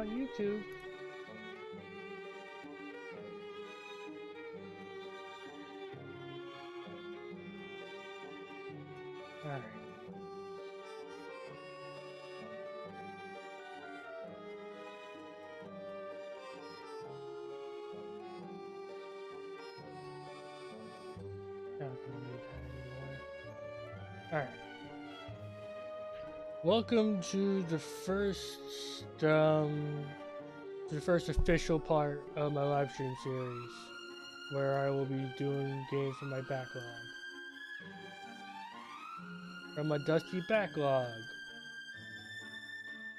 on YouTube. Alright. Not gonna need that anymore. Alright. Welcome to the first official part of my live stream series, where I will be doing games from my backlog. From my dusty backlog.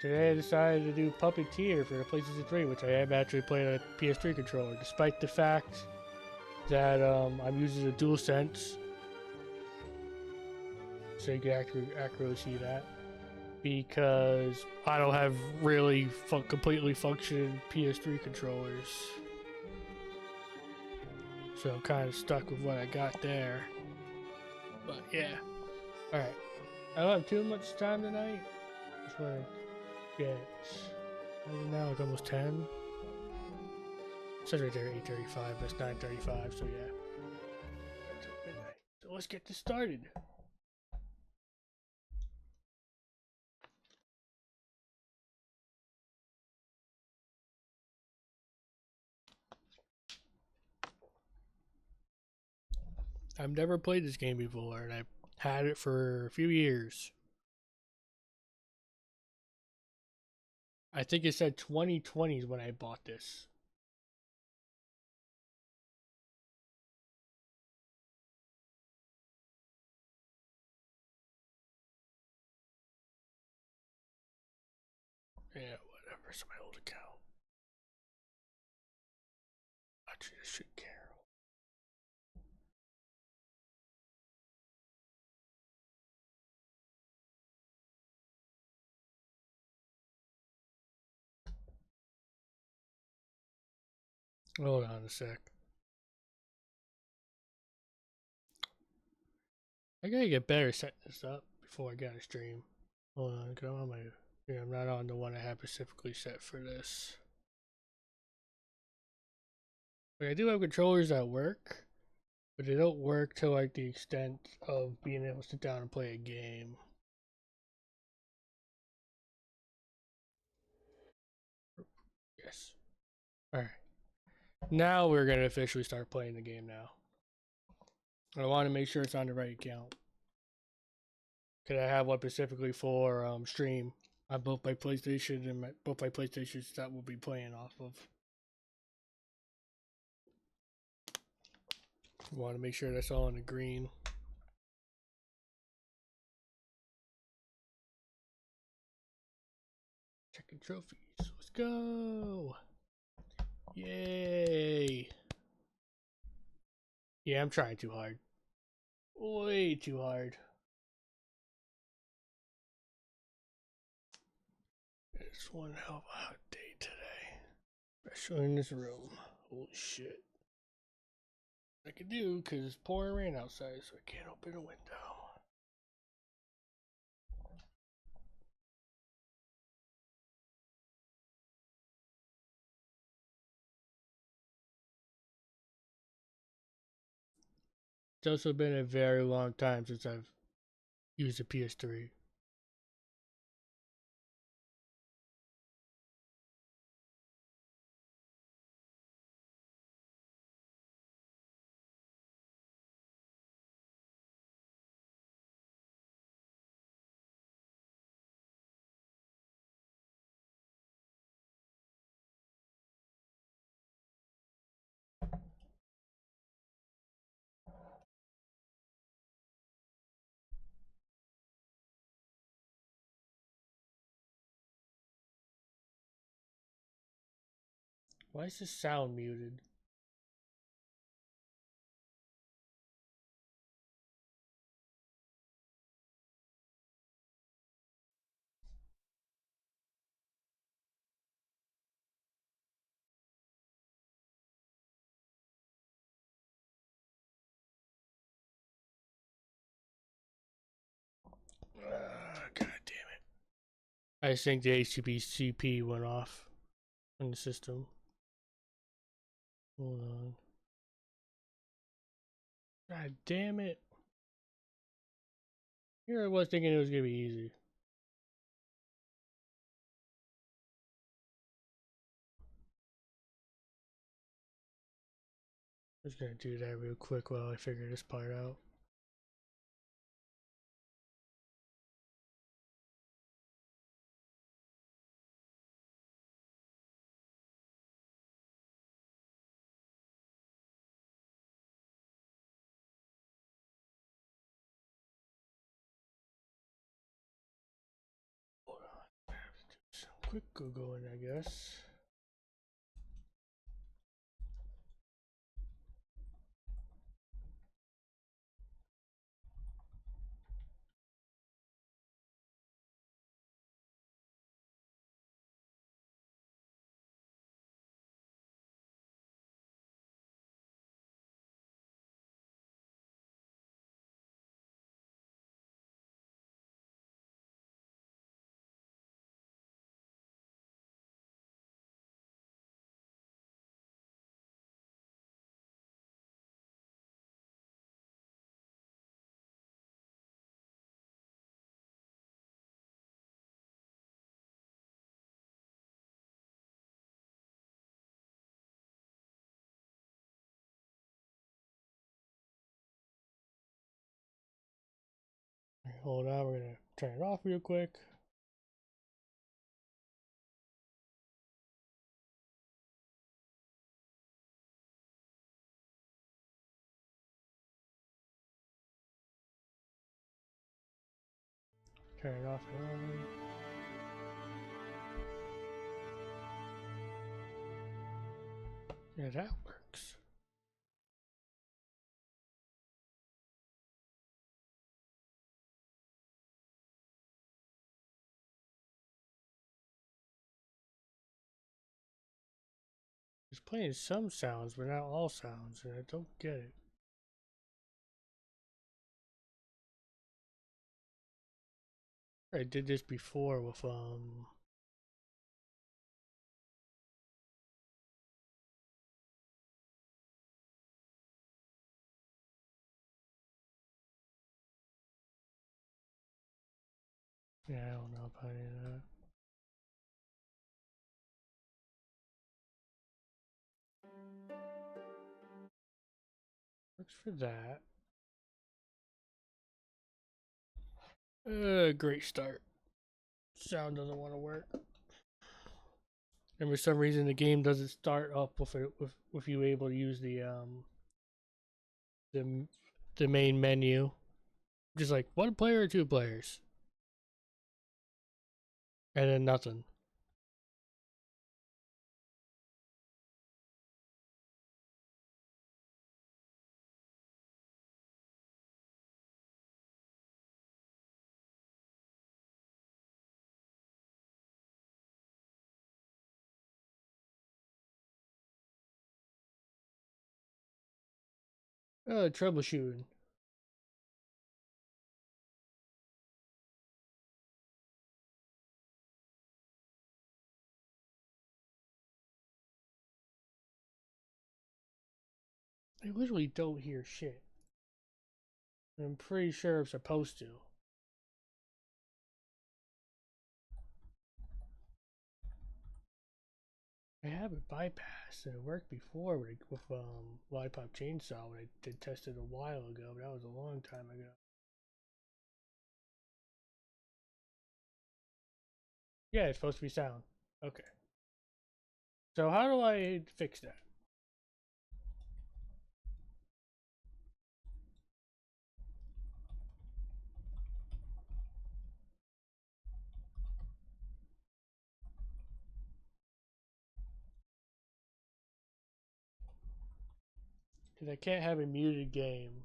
Today I decided to do Puppeteer for the PlayStation 3, which I have actually played on a PS3 controller, despite the fact that I'm using a DualSense, so you can accurately see that, because I don't have really completely functioning PS3 controllers, so I'm kind of stuck with what I got there. But yeah, all right. I don't have too much time tonight. Just want to get. Now it's almost 10. It says right there 8:35, but it's 9:35, so yeah. Until midnight. So let's get this started. I've never played this game before, and I've had it for a few years. I think it said 2020 is when I bought this. Yeah, whatever. It's my old account. Actually, I should care. Hold on a sec. I gotta get better setting this up before I get a stream. Hold on, go on I'm not on the one I have specifically set for this. Like, I do have controllers that work, but they don't work to like the extent of being able to sit down and play a game. Yes. Alright. Now we're gonna officially start playing the game now. I want to make sure it's on the right account. Cause I have one specifically for stream on both my PlayStation and both my PlayStations that we'll be playing off of. Want to make sure that's all in the green. Checking trophies. Let's go. Yay. Yeah, I'm trying too hard. Way too hard. It's one hell of a hot day today. Especially in this room. Holy shit. I can do because it's pouring rain outside, so I can't open a window. It's also been a very long time since I've used a PS3. Why is this sound muted? God damn it. I think the HTTP CP went off. in the system. Hold on. God damn it. Here I was thinking it was gonna be easy. I'm just gonna do that real quick while I figure this part out. Hold on. I have to do some quick Googling, I guess. Hold on, we're gonna turn it off real quick. Turn it off and on. Yeah, that works. It's playing some sounds, but not all sounds, and I don't get it. I did this before with yeah, I don't know about any of that. Works for that. Great start. Sound doesn't want to work. And for some reason the game doesn't start up with you able to use the the main menu. Just like one player or two players. And then nothing. Troubleshooting. I literally don't hear shit. I'm pretty sure I'm supposed to. I have it bypassed, and it worked before with Lollipop Chainsaw when I did test it a while ago, but that was a long time ago. Yeah, it's supposed to be sound. Okay. So how do I fix that? Because I can't have a muted game.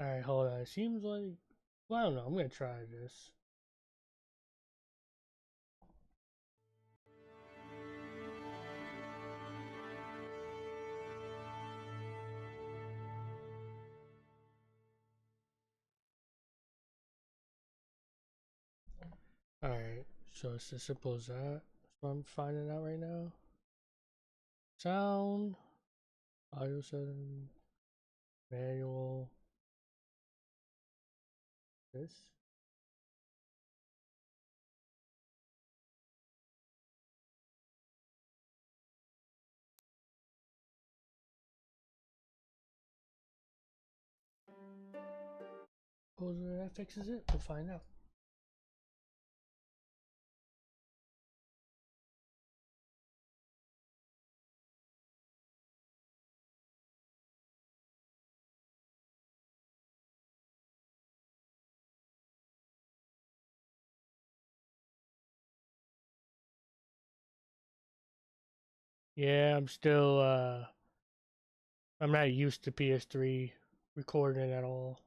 Alright, hold on. It seems like... Well, I don't know. I'm gonna try this. Alright, so it's as simple as that. That's what I'm finding out right now. Sound, audio setting, manual, this. Supposedly that fixes it. We'll find out. Yeah, I'm not used to PS3 recording at all.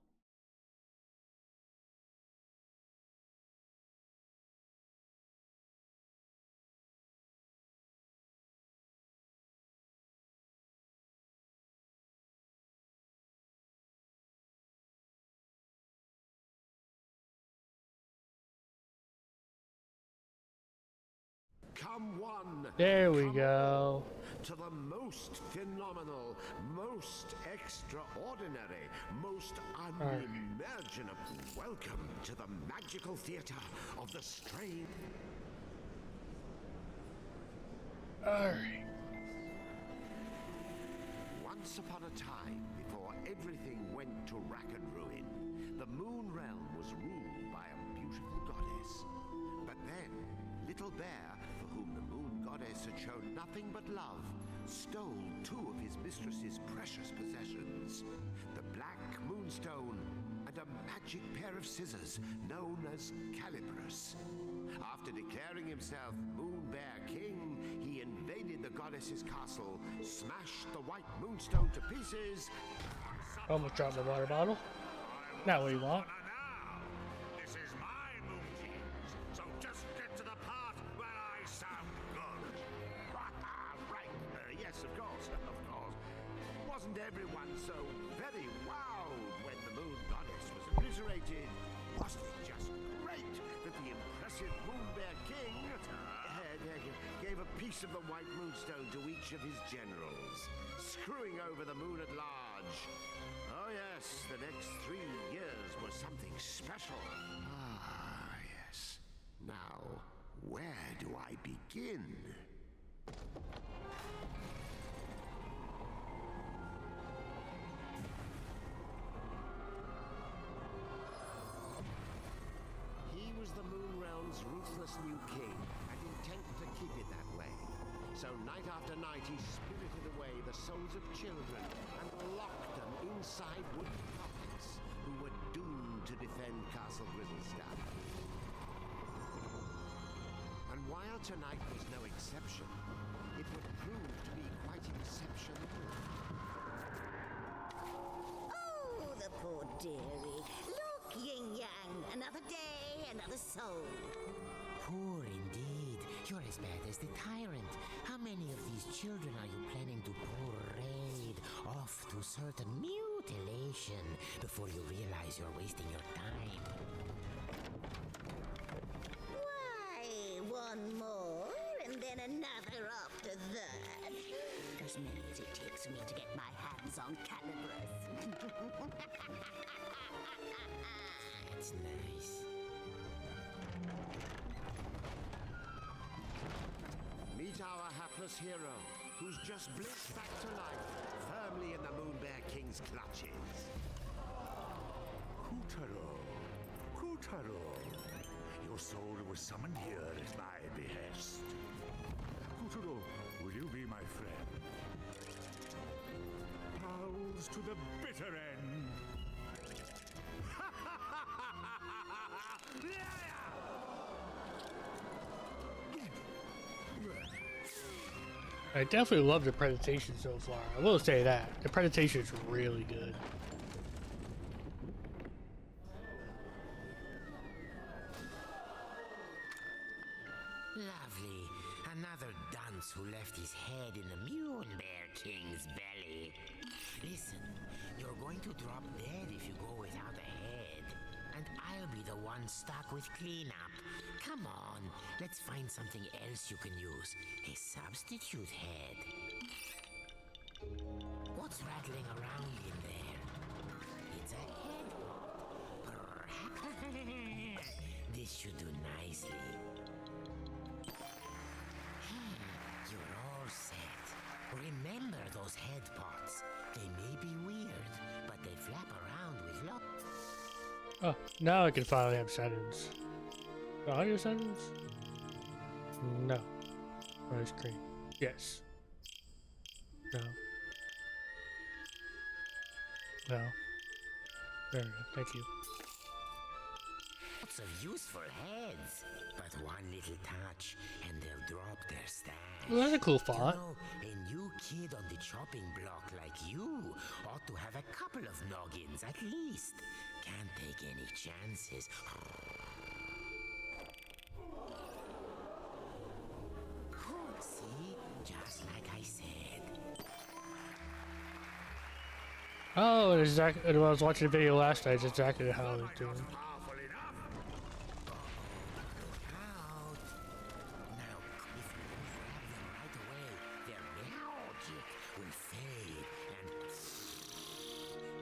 Come one. There we go. To the most phenomenal, most extraordinary, most unimaginable. Welcome to the magical theater of the strange. Alright. Once upon a time, before everything went to rack and ruin, the moon realm was ruled by a beautiful goddess. But then, Little Bear, for whom the moon goddess had shown nothing but love, stole two of his mistress's precious possessions, the black moonstone and a magic pair of scissors known as Calibris. After declaring himself Moon Bear King, he invaded the goddess's castle, smashed the white moonstone to pieces. Almost dropped the water bottle. Not what you want. This is my moon teams, so just get to the part where I sound good. Right, yes, of course. Wasn't everyone so very wowed when the moon goddess was obliterated? Wasn't it just great that the impressive Moon Bear King gave a piece of the white moonstone to each of his generals, screwing over the moon at large? Oh yes, the next 3 years were something special. Ah, yes. Now, where do I begin? He was the Moon Realm's ruthless new king, and intent to keep it that way. So night after night he spirited away the souls of children and locked them inside wooden coffins who were doomed to defend Castle Grizzlestaff. And while tonight was no exception, it would prove to be quite exceptional. Oh, the poor dearie. Look, yin-yang, another day, another soul. Poor indeed. You're as bad as the tyrant. How many of these children are you planning to parade off to certain mutilation before you realize you're wasting your time? Why, one more, and then another after that. As many as it takes me to get my hands on Calibris. That's nice. Meet our hapless hero, who's just blitzed back to life, firmly in the Moon Bear King's clutches. Kutaro, your soul was summoned here at my behest. Kutaro, will you be my friend? Pals to the bitter end. I definitely love the presentation so far. I will say that. The presentation is really good. another dunce who left his head in the Moon Bear King's belly. Listen, you're going to drop dead if you go without a head. And I'll be the one stuck with cleanup. Come on, let's find something else you can use. A substitute head. What's rattling around in there? It's a head. This should do nicely. You're all set. Remember those head pots. They may be weird, but they flap around with love. Oh, now I can finally have settings. The audio settings? No. On screen. Yes. No. No. There we go. Thank you. Lots of useful heads, but one little touch and they'll drop their stash. Well, that's a cool font. You know, a new kid on the chopping block like you ought to have a couple of noggins at least. Can't take any chances. See? Just like I said. Oh, it's exactly. When I was watching the video last night, it's exactly how I was doing. Powerful enough. Look out! Now, if you don't grab them right away, their magic will fade and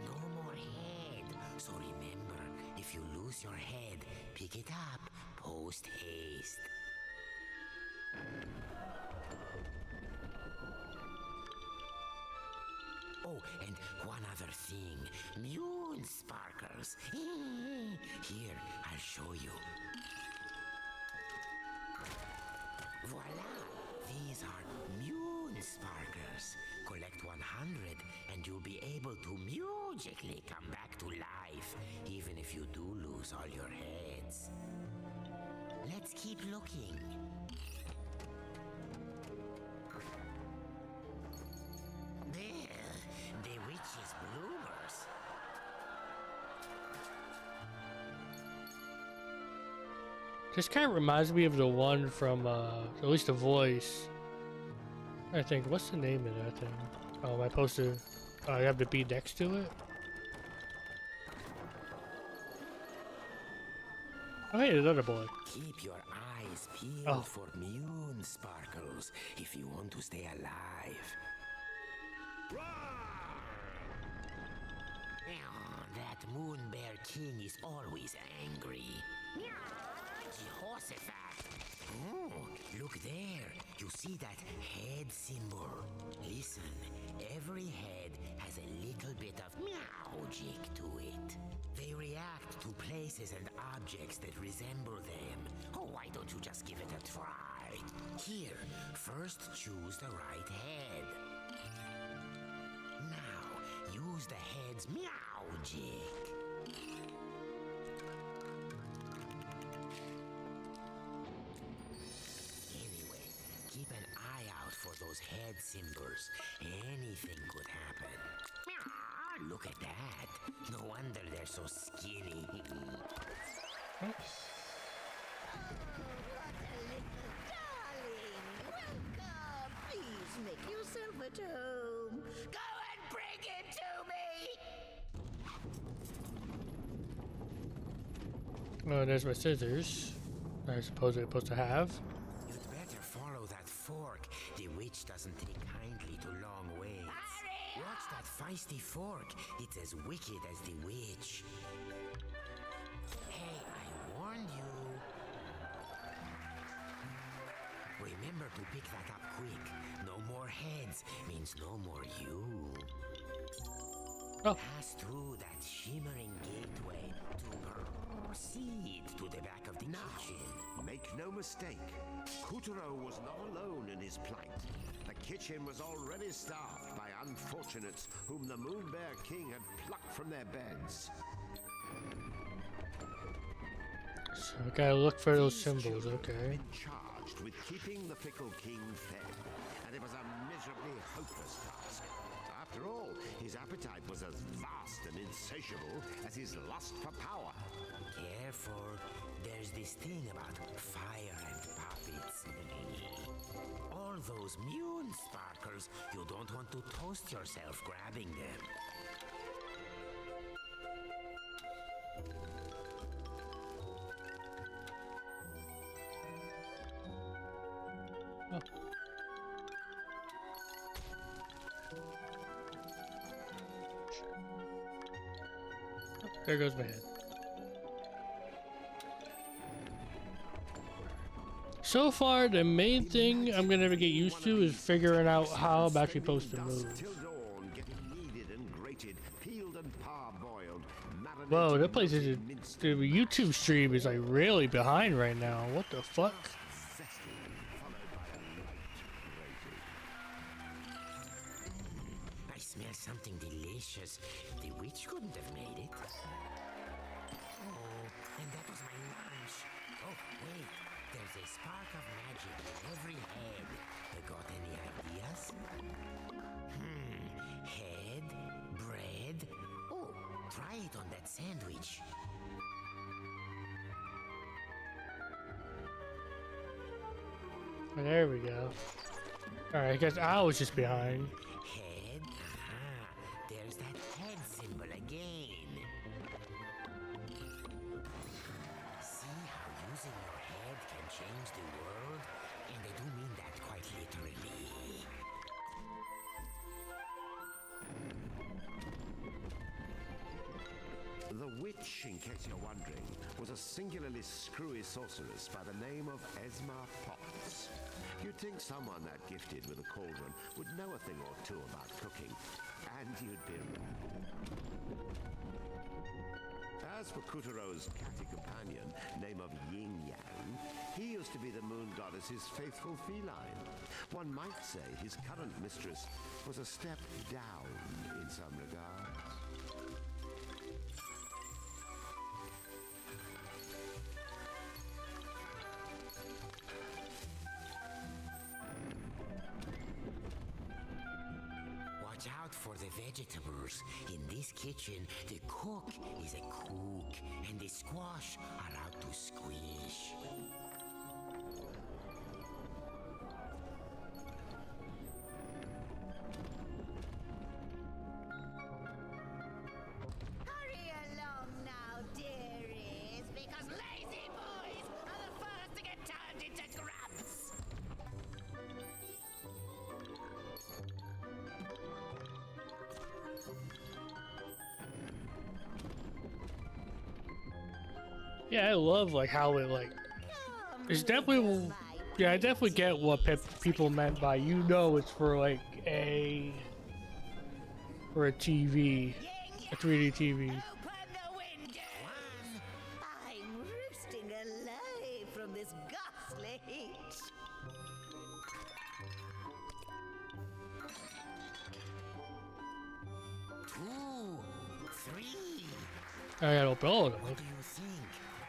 no more head. So remember, if you lose your head, pick it up post haste. Oh, and one other thing. Moon sparkles. Here, I'll show you. Voila! These are moon sparkles. Collect 100 and you'll be able to magically come back to life, even if you do lose all your heads. Let's keep looking. There, the witch's bloomers. This kind of reminds me of the one from, at least the voice. I think, what's the name of that thing? Oh, am I supposed to, I have to be next to it? Oh, hey, another boy. Keep your eyes peeled Oh. for moon sparkles if you want to stay alive. That Moon Bear King is always angry. Jehoshaphat! Oh, look there. You see that head symbol? Listen, every head has a little bit of magic to it. They react to places and objects that resemble them. Oh, why don't you just give it a try? Here, first choose the right head. Now, use the head's magic. Anyway, keep an eye out for those head symbols. Anything could happen. Look at that. No wonder they're so skinny. What a little darling! Welcome! Please make yourself at home. Go and bring him to me! Oh, there's my scissors. I suppose I'm supposed to have. You'd better follow that fork. The witch doesn't take kindly to long waits. Watch that feisty fork. It's as wicked as the witch. Hey, I warned you. Remember to pick that up quick. No more heads means no more you. Oh. Pass through that shimmering gateway to proceed to the back of the kitchen. Make no mistake, Kuturo was not alone in his plight. The kitchen was already staffed by unfortunates whom the Moon Bear King had plucked from their beds. So I gotta look for those These symbols, children had okay. been charged with keeping the Fickle King fed, and it was a miserably hopeless task. After all, his appetite was as vast and insatiable as his lust for power. Careful, there's this thing about fire and puppets. all those moon sparkles, you don't want to toast yourself grabbing them. Oh. There goes my head. So far, the main thing I'm gonna get used to is figuring out how I'm actually supposed to move. Whoa, that place is the YouTube stream is like really behind right now. What the fuck? I smell something delicious. The witch couldn't have made it. Oh, and that was my lunch. Oh, wait. There's a spark of magic in every head. You got any ideas? Head, bread. Oh, try it on that sandwich. There we go. Alright, I guess I was just behind. Head, there's that head symbol again. See how using your head can change the world? And I do mean that quite literally. The witch, in case you're wondering, was a singularly screwy sorceress by the name of Esma Potts. You'd think someone that gifted with a cauldron would know a thing or two about cooking, and you'd be wrong. As for Kuturo's catty companion, name of Yin Yang, he used to be the moon goddess's faithful feline. One might say his current mistress was a step down in some regards. Watch out for the vegetables. In this kitchen, the cook is a cook, and the squash are out to squish. Hurry along now, dearies, because lazy boys are the first to get turned into grubs. Yeah, I love like how it like. It's definitely, yeah, I definitely get what people meant by, you know, it's for like a TV, a 3D TV. Open the windows! I'm roosting alive from this ghastly heat. Two, three. I gotta open all of them. What do you think?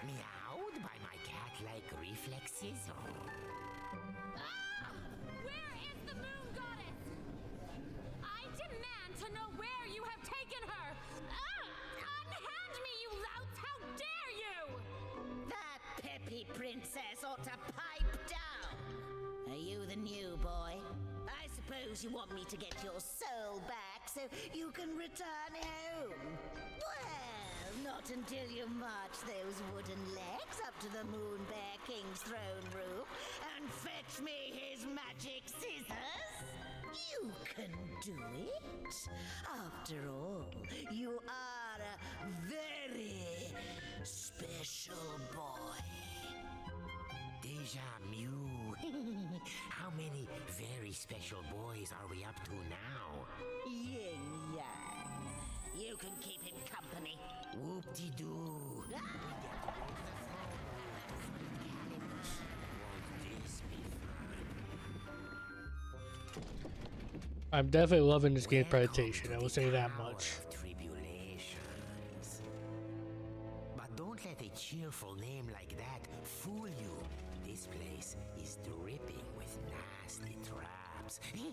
Meowed by my cat-like reflexes? Where is the moon goddess? I demand to know where you have taken her! Unhand me, you louts! How dare you! That peppy princess ought to pipe down. Are you the new boy? I suppose you want me to get your soul back so you can return home. Well, not until you march those wooden legs up to the Moon Bear King's throne room and fetch me his magic scissors. You can do it. After all, you are a very special boy. Deja Mew. How many very special boys are we up to now? Yin Yang. You can keep him company. Whoop-de-doo. We get to go to the throne room to find Caliban. Won't this be fun? I'm definitely loving this game's Welcome presentation, to I will the say that Tower much. of Tribulations. But don't let a cheerful name like that fool you. This place is dripping with nasty traps. See, you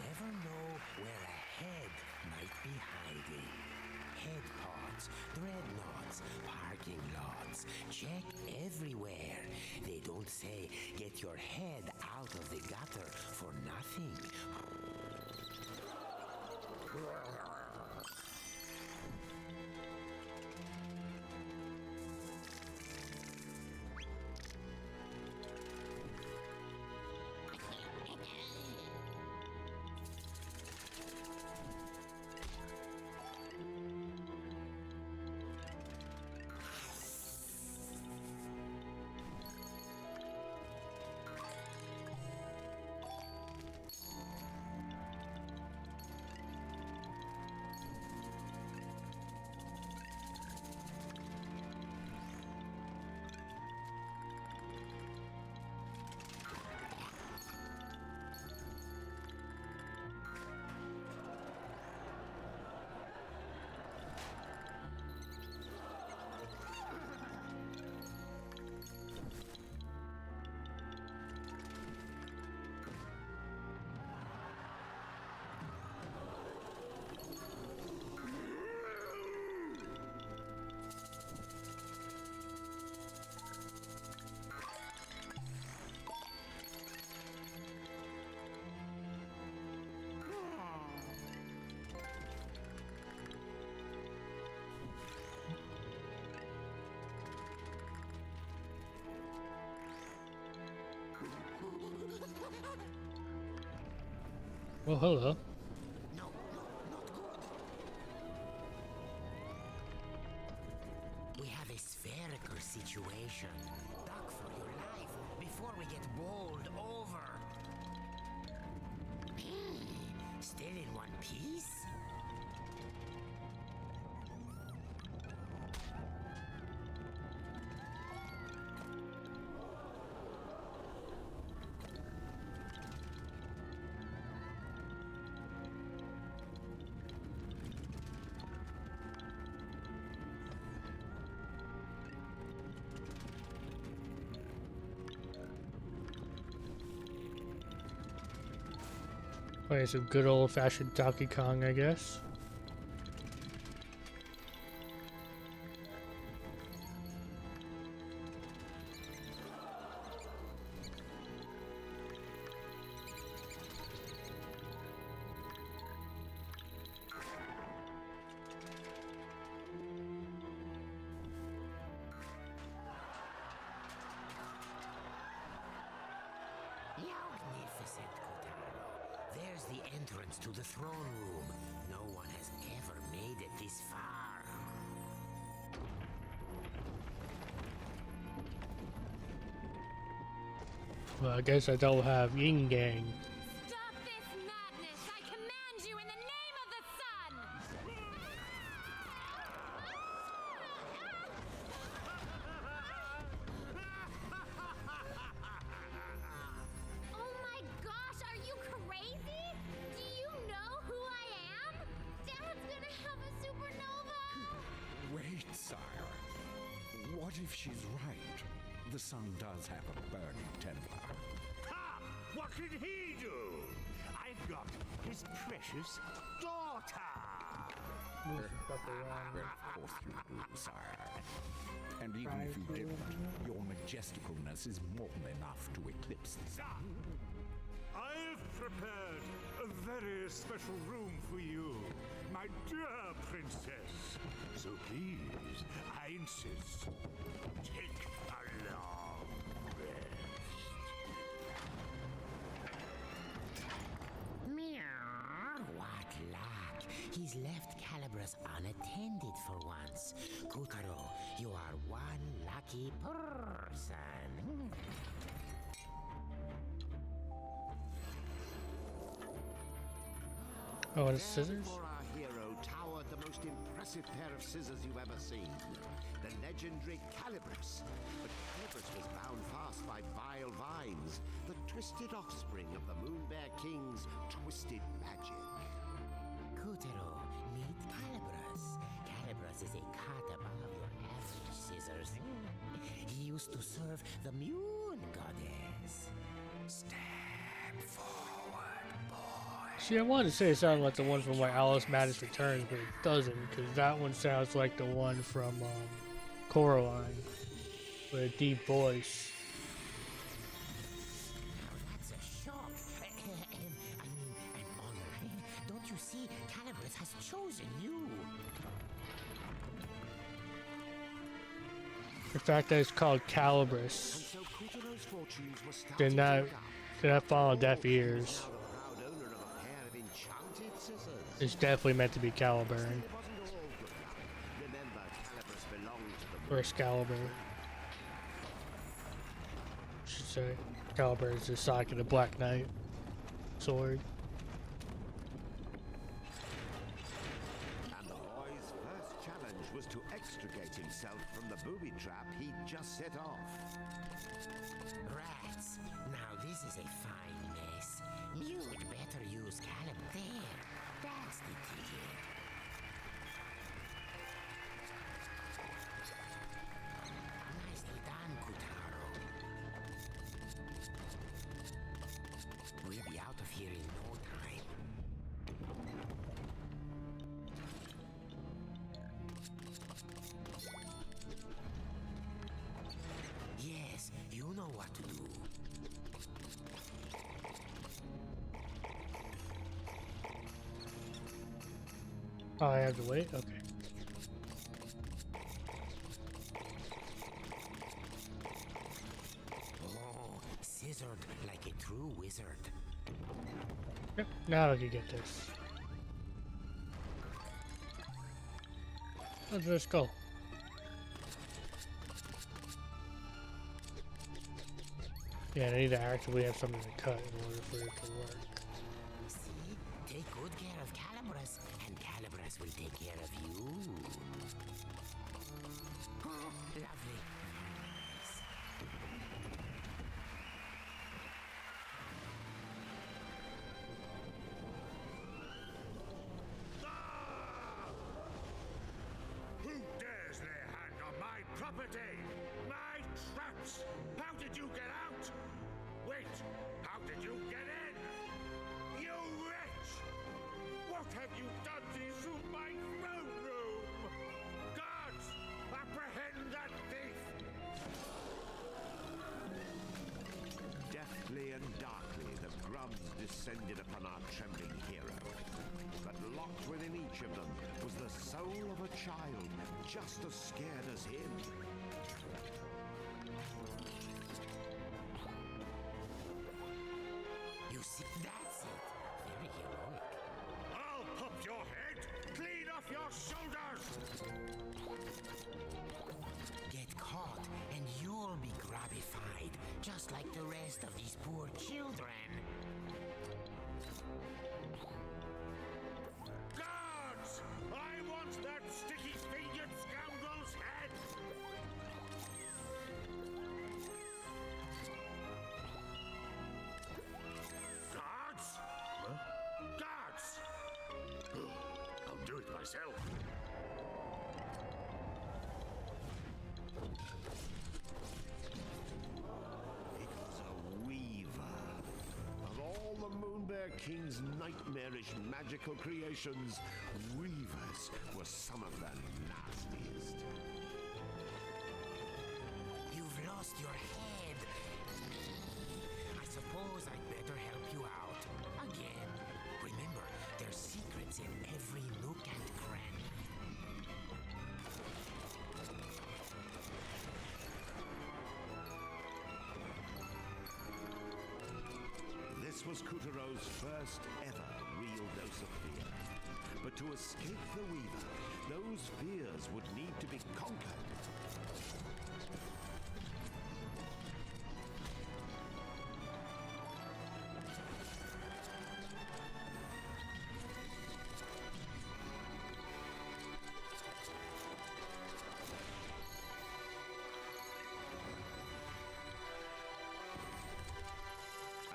never know where a head might be hiding. Head pods, dreadnoughts, parking lots. walls. Check everywhere. They don't say get your head out of the gutter for nothing. Well, hello. No, not good. We have a spherical situation. Duck for your life before we get bowled over. Still in one piece? Playing some good old-fashioned Donkey Kong, I guess. Magnificent, Kotaro. There's the entrance to the throne room. No one has ever made it this far. Well, I guess I don't have Yin Gang. Stop this madness! I command you in the name of the sun! Oh my gosh, are you crazy? Do you know who I am? Dad's gonna have a supernova! Wait, sire. What if she's right? The sun does have a burning temper. Ha! What can he do? I've got his precious daughter. Well, of course you do, sire. And even if you didn't, your majesticalness is more than enough to eclipse the sun. I've prepared a very special room for you, my dear princess. So please, I insist, take a long rest. Meow. What luck. He's left Calibras unattended for once. Kotaro, you are one lucky person. Oh, and scissors? Before our hero towered the most impressive pair of scissors you've ever seen. The legendary Calibras. But Calibras was bound fast by vile vines, the twisted offspring of the Moon Bear King's twisted magic. Kotaro, meet Calibras. Calibras is a cut above your average scissors. He used to serve the Moon Goddess. Step forward, boy. See, I wanted to say it sounded like the one from Alice Madness Returns, but it doesn't, because that one sounds like the one from Coraline. with a deep voice. Now that's a shock. I mean, an honor. Don't you see? Calibres has chosen you. The fact that it's called And Calibris so Kuturo's fortunes were starting did not to look up. fall on deaf Oh, he was ears. now the proud owner of a pair of enchanted scissors. It's definitely meant to be Caliburn Still, it wasn't all good luck. Remember, Calibres belonged to the or Excalibur. I should say Caliburn is the socket of the Black Knight sword. And the boy's first challenge was to extricate himself from the booby trap he'd just set off. Rats. Now this is a fine mess. You'd better use Calibur. There. That's the ticket. Nicely done, Kutaro. We'll be out of here in no time. Yes, you know what to do. Oh, I have to wait? Okay. Oh, scissored like a true wizard. Yep, now I can get this. Let's just go. Yeah, I need to actively have something to cut in order for it to work. See? Take good care of Calibras, and Calibras will take care of you. Oh, lovely. Nice. Who dares lay hand on my property? My traps! How did you get out? Wait, how did you get in? You wretch! What have you done to my throne room? Guards, apprehend that thief! Deftly and darkly, the grubs descended upon our trembling hero. But locked within each of them was the soul of a child, just as scared as him. You see, that's it. Very heroic. I'll pop your head clean off your shoulders! Get caught, and you'll be grabified, just like the rest of these poor children. Guards! I want that sticky-fingered scoundrel's head! Guards? Guards! I'll do it myself. It was a weaver. Of all the Moonbear King's nightmarish magical creations, weavers were some of the nastiest. You've lost your head. I suppose I'd better help you out. Again. Remember, there's secrets in every nook and cranny. This was Kuturo's first ever real dose of fear. But to escape the Weaver, those fears would need to be conquered.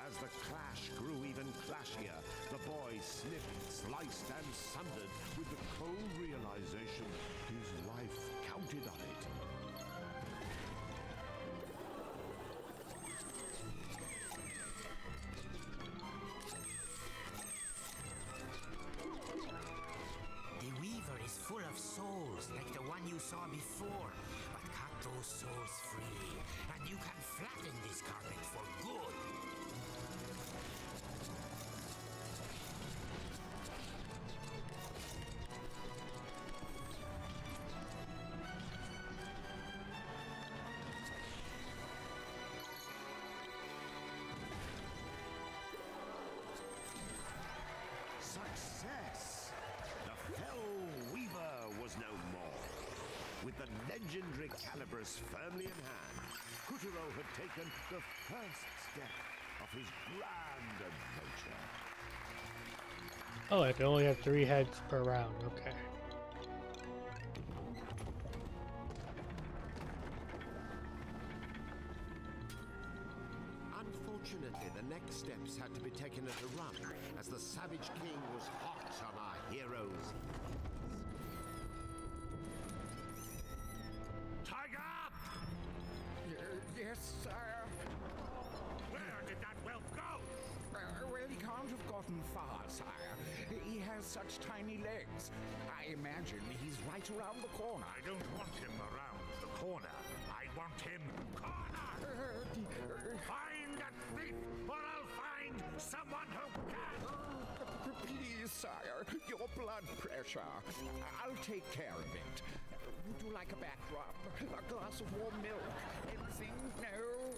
As the clash grew even clashier, the boy snipped, sliced, and sundered with the cold realization his life counted on it. The Weaver is full of souls, like the one you saw before. But cut those souls free. legendary calibers firmly in hand, Kuturo had taken the first step of his grand adventure. Oh, I can only have 3 heads per round. Okay. Unfortunately, the next steps had to be taken at a run, as the Savage King was hot on our heroes. Tiger! Yes, sire. Where did that whelp go? Well, he can't have gotten far, sire. He has such tiny legs. I imagine he's right around the corner. I don't want him around the corner. I want him cornered. Find that thief, or I'll find someone who can. Please, sire, your blood pressure. I'll take care of it. Would you like a back rub? A glass of warm milk? Anything? No?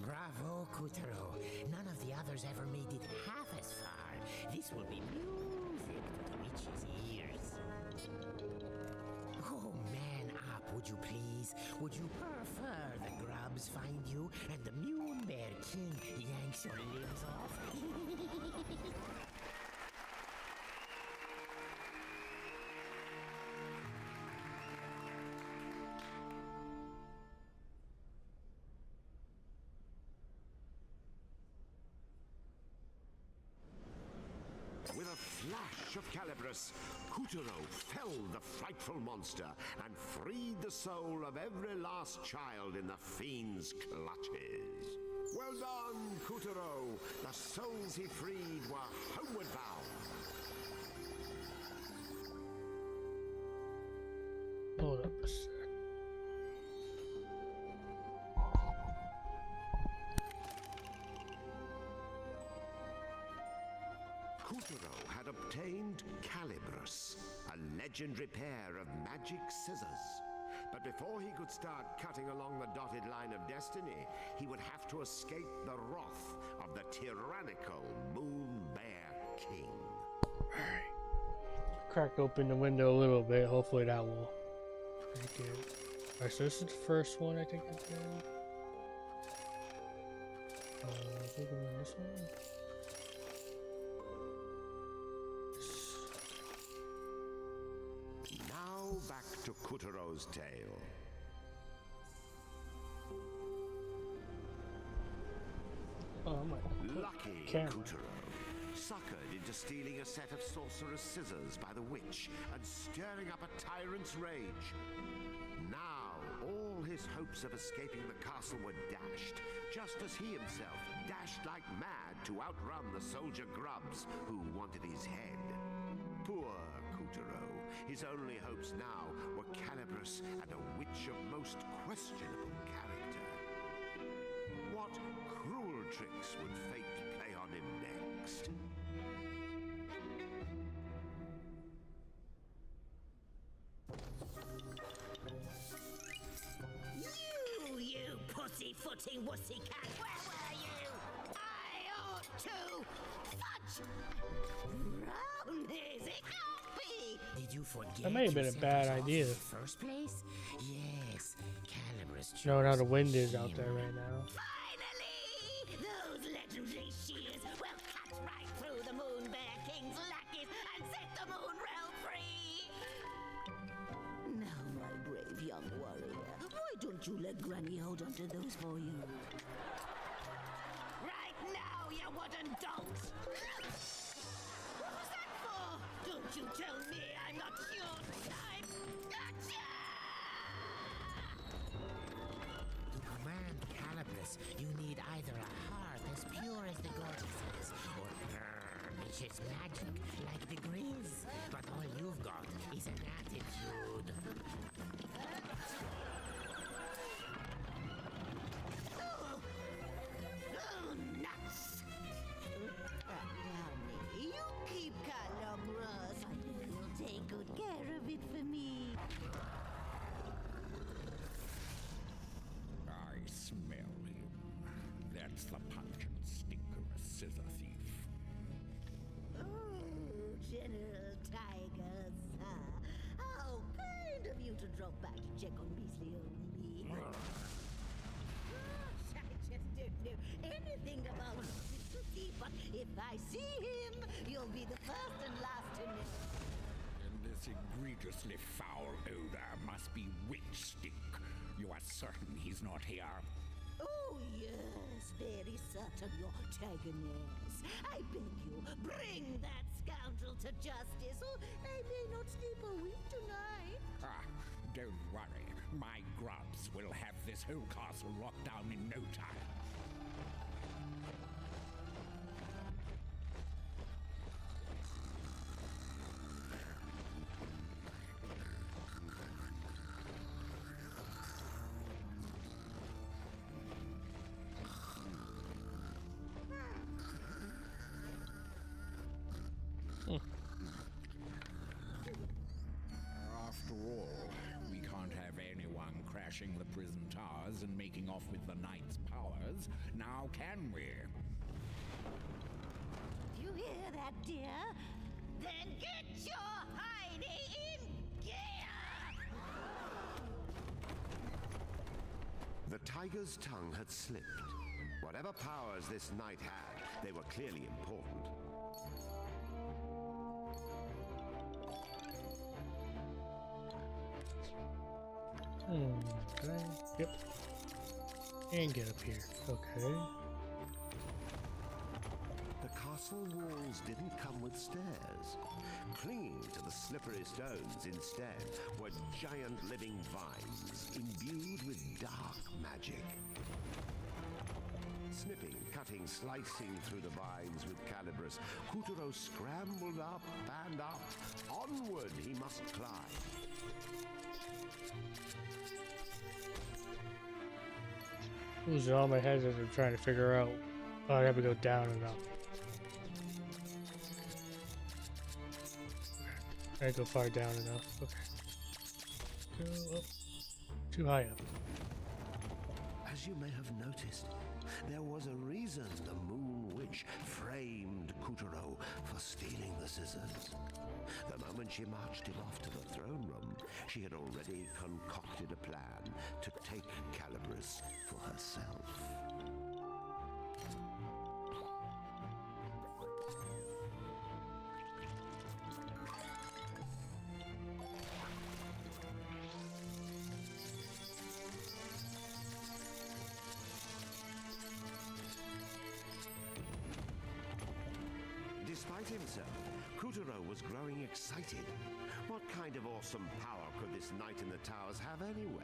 Bravo, Kuturo. None of the others ever made it half as far. This will be music to the witch's ears. Oh, man up, would you please? Would you prefer the grubs find you and the Moon Bear King yanks your limbs off? With a flash of Calibris, Kuturo felled the frightful monster and freed the soul of every last child in the fiend's clutches. Well done, Kuturo! The souls he freed were homeward bound. Hold up a sec. Kuturo had obtained Calibris, a legendary pair of magic scissors. But before he could start cutting along the dotted line of destiny, he would have to escape the wrath of the tyrannical Moon Bear King. Alright. Crack open the window a little bit. Hopefully that will make it. Alright, so this is the first one I think I did. I think I'm on this one. Now back to Kuturo's tale. Oh, I'm like, Lucky camera. Kuturo, suckered into stealing a set of sorcerer's scissors by the witch and stirring up a tyrant's rage. Now all his hopes of escaping the castle were dashed, just as he himself dashed like mad to outrun the soldier grubs who wanted his head. Poor Kuturo. His only hopes now were Calibris and a witch of most questionable character. What cruel tricks would fate play on him next? You pussy-footing wussy cat! Where were you? I ought to fudge! Round is it can't be! Did you forget? That may have been a you bad sent us off idea. in the first place? Yes, Calibris. Knowing how chose the wind is out him. there right now. Finally! Those legendary shears will cut right through the Moon Bear King's lackeys and set the moon realm free! Now, my brave young warrior, why don't you let Granny hold onto those for you? Right now, you wooden dolt! What was that for? Don't you tell me I'm not your type! Gotcha! To command Calibris, you need either a heart as pure as the goddesses, or vicious magic like the Grizz. But all you've got is an attitude. Oh, nuts! Honey, you keep Calibris. You'll take good care of it for me. I smell him. That's the pungent stink of a scissor thief. drop by to check on Beasley old me. Gosh, I just don't know anything about Tootsie, but if I see him, you'll be the first and last to know. And this egregiously foul odor must be witch stink. You are certain he's not here? Oh, yes, very certain, your antagonist. I beg you, bring that scoundrel to justice, or I may not sleep a wink tonight. Ah, don't worry. My grubs will have this whole castle locked down in no time. After all, we can't have anyone crashing the prison towers and making off with the knight's powers, now can we? You hear that, dear? Then get your Heidi in gear! The tiger's tongue had slipped. Whatever powers this knight had, they were clearly important. Okay. Yep. And get up here. Okay. The castle walls didn't come with stairs. Clinging to the slippery stones instead were giant living vines imbued with dark magic. Snipping, cutting, slicing through the vines with Calibris, Kuturo scrambled up and up. Onward he must climb. Losing all my heads as I'm trying to figure out. Oh, I have to go down and up. I go far down enough. Okay. Go up. Too high up. As you may have noticed, there was a reason the Moon Witch framed Kuturo for stealing the scissors. The moment she marched him off to the throne room, she had already concocted a plan to take Calibris for herself. Despite himself, Kuturo was growing excited. What kind of awesome power could this knight in the towers have anyway?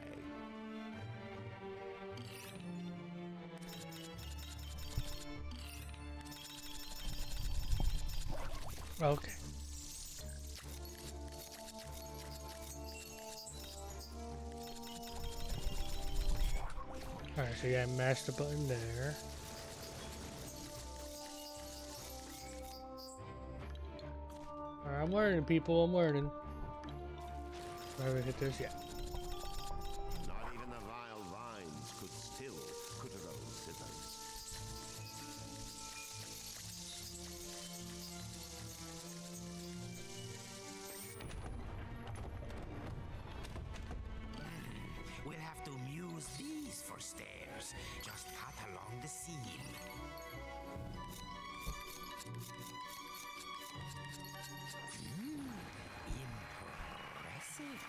Okay. Alright, so you got master button there. Alright, I'm learning, people, I'm learning. I haven't hit this yet. Not even the vile vines could still Kuturo's scissors. We'll have to use these for stairs. Just cut along the seam. Impressive.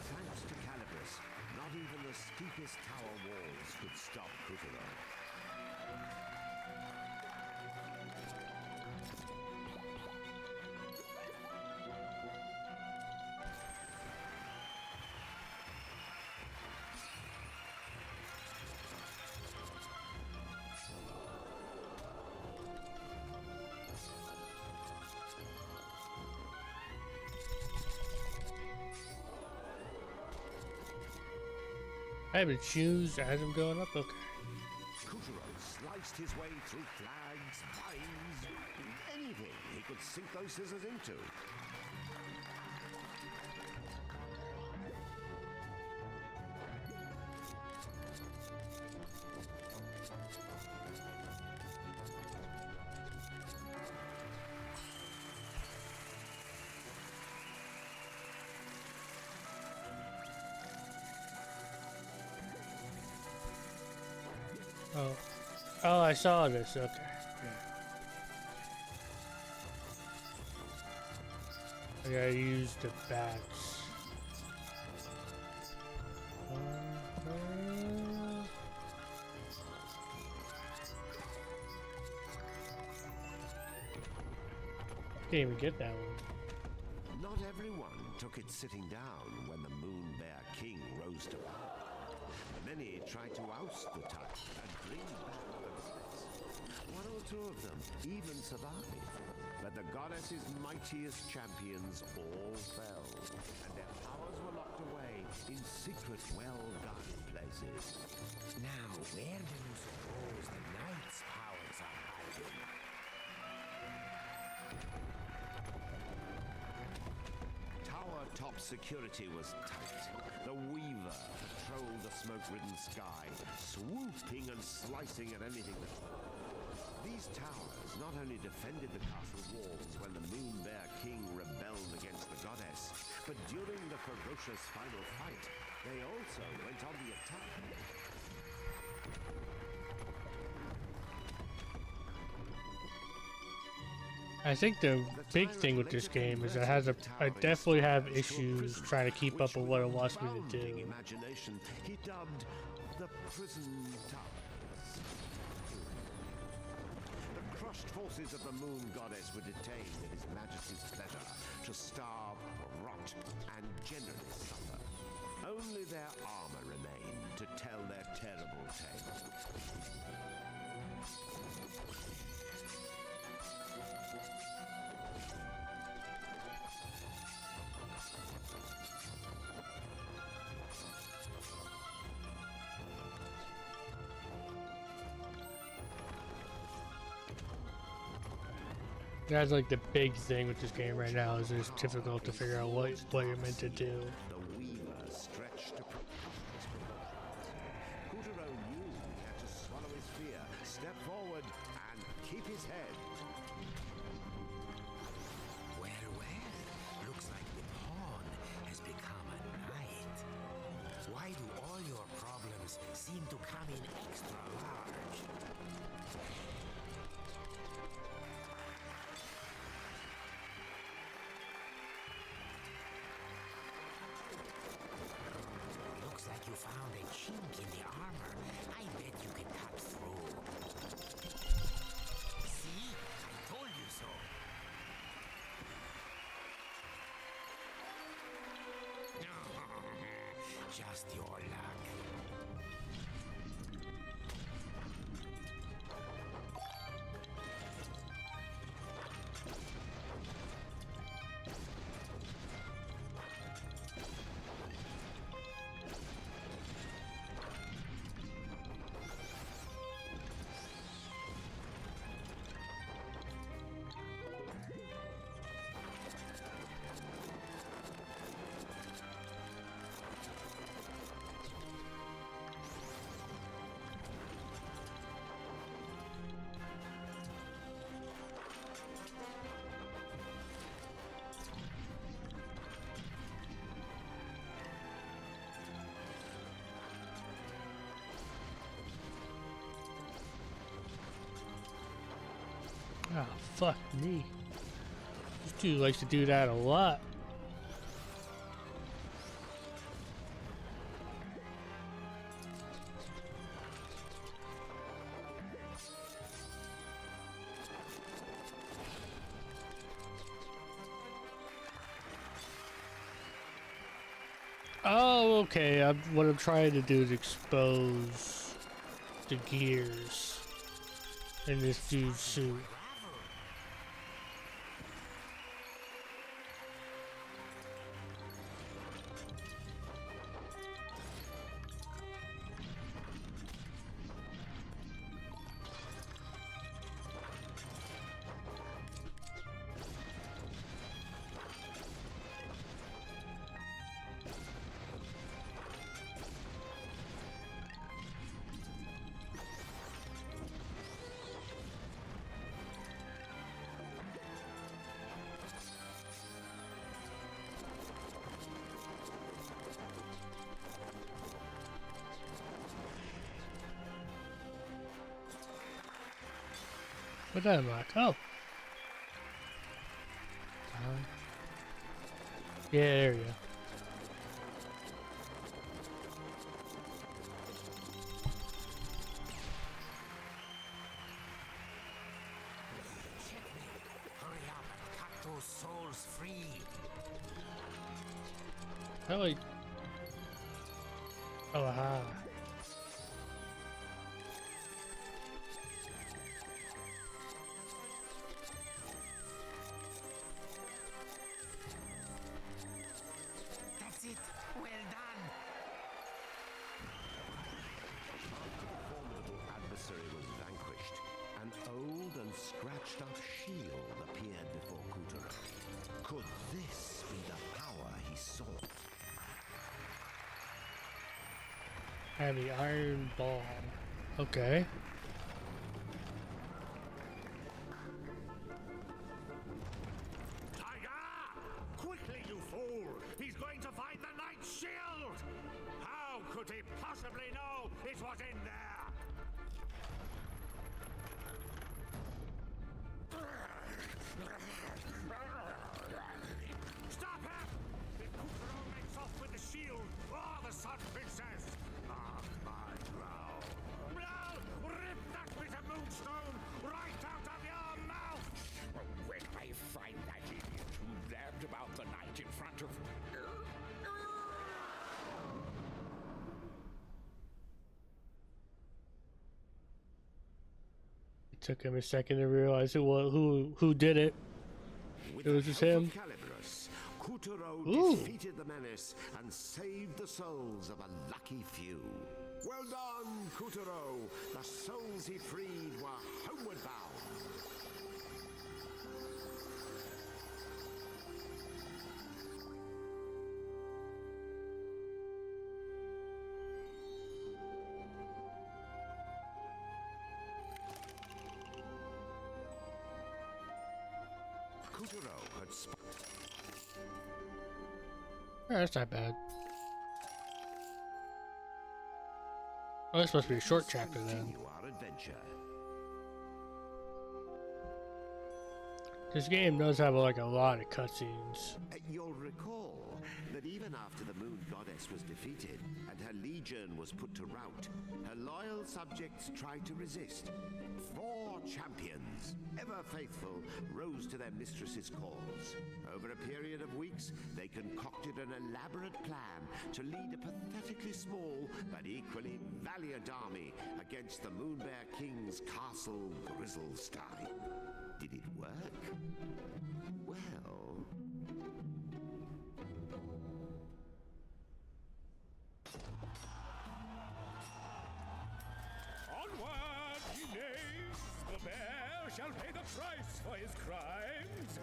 Thanks to Calibris, not even the steepest tower walls could stop Kuturo. I have to choose as I'm going up. Okay. Kuturo sliced his way through flags, vines, anything he could sink those scissors into. Oh. Oh, I saw this. Okay. I gotta use the bats. Can't even get that one. Not everyone took it sitting down when the Moon Bear King rose to power. Many tried to oust the tyrant and bring back the goddess. One or two of them even survived, but the goddess's mightiest champions all fell, and their powers were locked away in secret, well-guarded places. Now, where do you suppose the knight's powers are hiding? Tower top security was tight. The Weaver patrolled the smoke-ridden sky, swooping and slicing at anything that moved. These towers not only defended the castle walls when the Moon Bear King rebelled against the goddess, but during the ferocious final fight, they also went on the attack. I think the big thing with this game is I definitely have issues trying to keep up with what it wants me to do. Imagination he dubbed the prison towers. The crushed forces of the moon goddess were detained at His Majesty's pleasure to starve, rot, and generally suffer. Only their armor remained to tell their terrible tale. That's like the big thing with this game right now is it's difficult to figure out what you're meant to do. The Weaver stretched to preposterous proportions. Kuturo knew he had to swallow his fear, step forward, and keep his head. Well, looks like the pawn has become a knight. Why do all your problems seem to come in extra large? Looks like you found a chink in the armor. I bet you can cut through. See? I told you so. Just your luck. Ah, fuck me. This dude likes to do that a lot. Oh, okay. What I'm trying to do is expose the gears in this dude's suit. What did I unlock? Oh. Yeah, there we go. Hurry up and cut those souls free. How do I... Oh, aha. That's it. Well done. After the formidable adversary was vanquished, an old and scratched up shield appeared before Kuturo. Could this be the power he sought? And the iron ball. Okay. Tiger! Quickly, you fool! He's going to find the Knight's shield! How could he possibly know it was in there? Stop him! If Kuturo makes off with the shield or the Sun Princess, mark my brow. No! Rip that bit of moonstone right out of your mouth! When I find that idiot who blabbed about the night in front of... It took him a second to realize who did it. With It was the just help him. of Caliburus, Kuturo Ooh. defeated the menace and saved the souls of a lucky few. Well done, Kuturo! The souls he freed were homeward bound. Kuturo had Oh, that's not bad. Oh, this must be a short chapter then. continue our adventure. This game does have like a lot of cutscenes. You'll recall that even after the Moon Goddess was defeated and her legion was put to rout, her loyal subjects tried to resist. 4 champions, ever faithful, rose to their mistress's calls. Over a period of weeks, they concocted an elaborate plan to lead a pathetically small but equally valiant army against the Moonbear King's castle Grizzlestein. Did it work? Well... Onward, ye knaves! The bear shall pay the price for his crimes!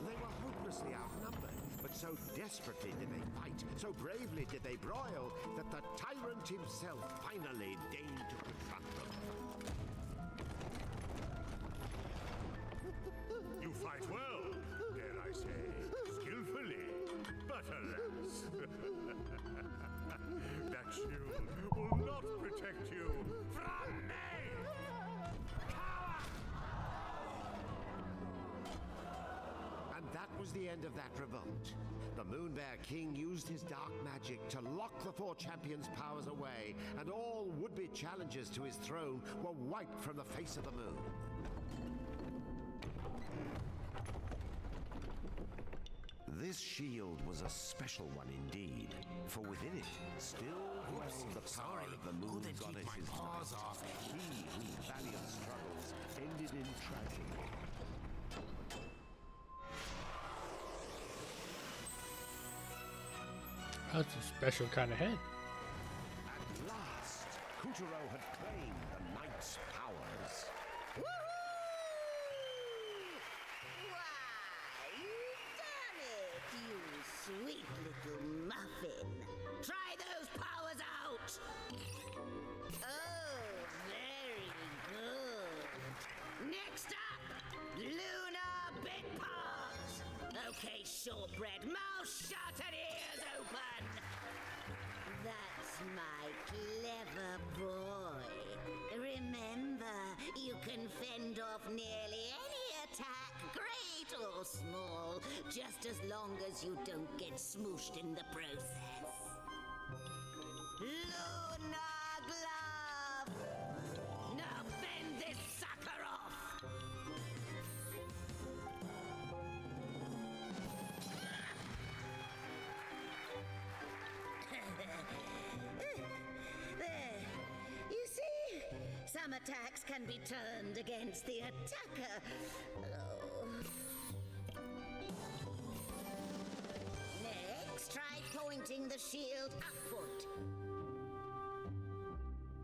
They were hopelessly outnumbered, but so desperately did they fight, so bravely did they broil, that the tyrant himself finally deigned to confront them. You fight well, dare I say, skillfully, but alas, that shield will not protect you from me! Coward! And that was the end of that revolt. The Moonbear King used his dark magic to lock the 4 champions' powers away, and all would-be challengers to his throne were wiped from the face of the moon. This shield was a special one indeed, for within it still dwelled the power of the Moon Couldn't keep my Goddess's paws might. off. He whose valiant struggles ended in tragedy. That's a special kind of head. At last, Kuturo had claimed the Knight's powers. Why, you've done it, you sweet little muffin. Try those powers out. Oh, very good. Next up, Lunar Big Paws. Okay, shortbread, mouth shut and ears open. That my clever boy. Remember, you can fend off nearly any attack, great or small, just as long as you don't get smooshed in the process. Lunar Glove! Now fend this sucker off! There. You see? Some attacks can be turned against the attacker. Oh. Next, try pointing the shield upward.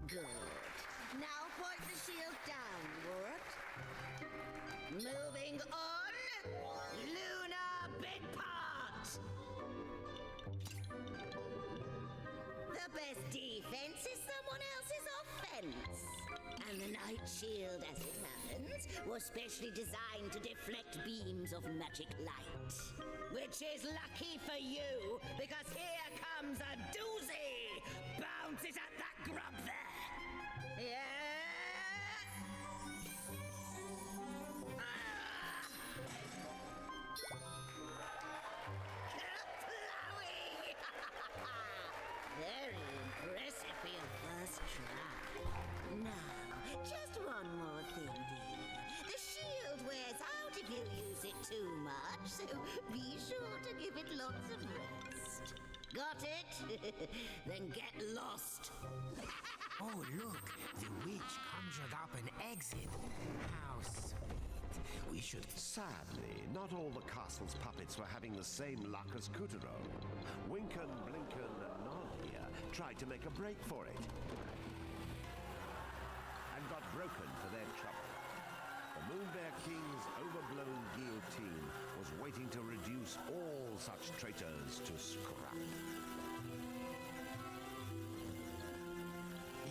Good. Now point the shield downward. Moving on. Lunar Big Part! The best defense is someone else's offense. And the Night Shield, as it happens, was specially designed to deflect beams of magic light. Which is lucky for you, because here comes a doozy! Bounces at that grub there! Yeah! Kerplowy! Very impressive for your first try. Now, just one more thing, dear. The shield wears out if you use it too much, so be sure to give it lots of rest. Got it? Then get lost. Oh, look! The witch conjured up an exit. How sweet. We should... Sadly, not all the castle's puppets were having the same luck as Kuturo. Winkin, Blinkin, and Nod here tried to make a break for it. And got broken for their trouble. The Moonbear King's overblown guillotine was waiting to reduce all such traitors to scrap.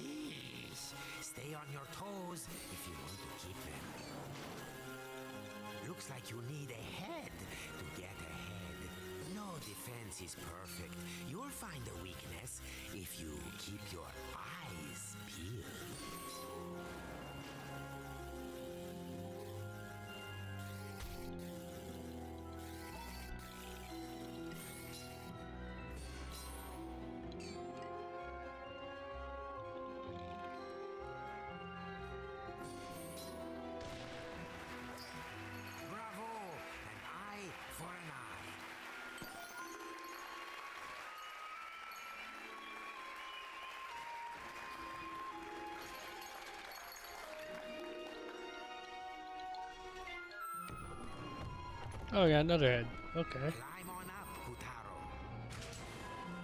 Yes. Stay on your toes if you want to keep them. Looks like you need a head to get ahead. No defense is perfect. You'll find a weakness if you keep your eyes peeled. Bravo! An eye for an eye. Oh, yeah, another head. Okay. Climb on up, Putaro.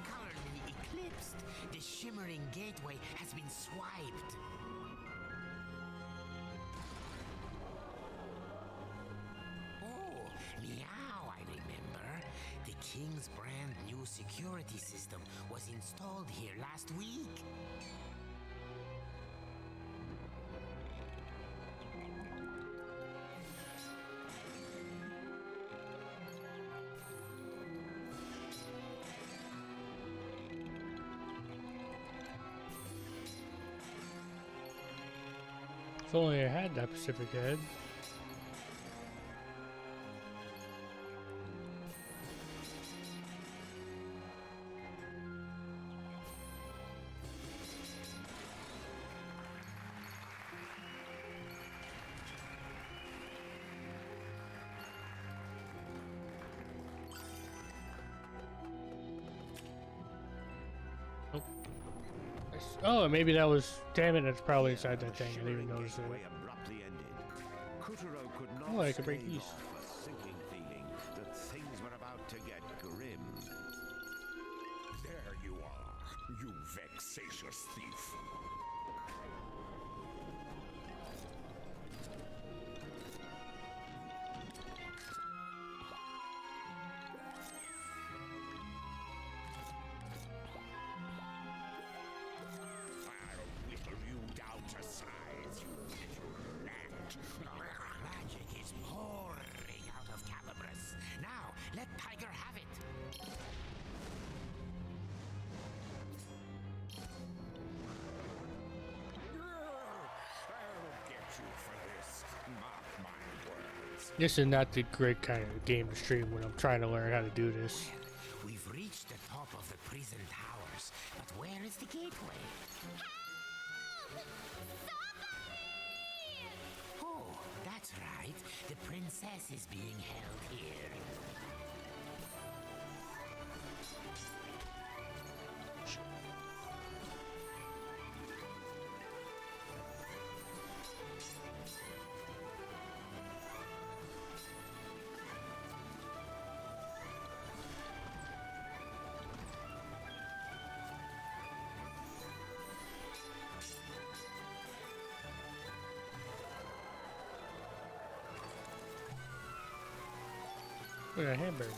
Colorly eclipsed, the shimmering gateway has been swiped. Oh, meow, I remember. The King's brand new security system was installed here last week. If only I had that Pacific head. Oh, maybe that was. Damn it, it's probably inside that thing. I didn't even notice it. Abruptly ended. Kuturo could not Oh, I could break stave these. off a sinking feeling that things were about to get grim. There you are, you vexatious thief. I'll whittle you down to size, you little rat. Magic is pouring out of Calibris. Now, let Tiger have it. This is not the great kind of game to stream when I'm trying to learn how to do this. We've reached the top of the prison towers, but where is the gateway? Oh, that's right. The princess is being held here. Look at a hamburger.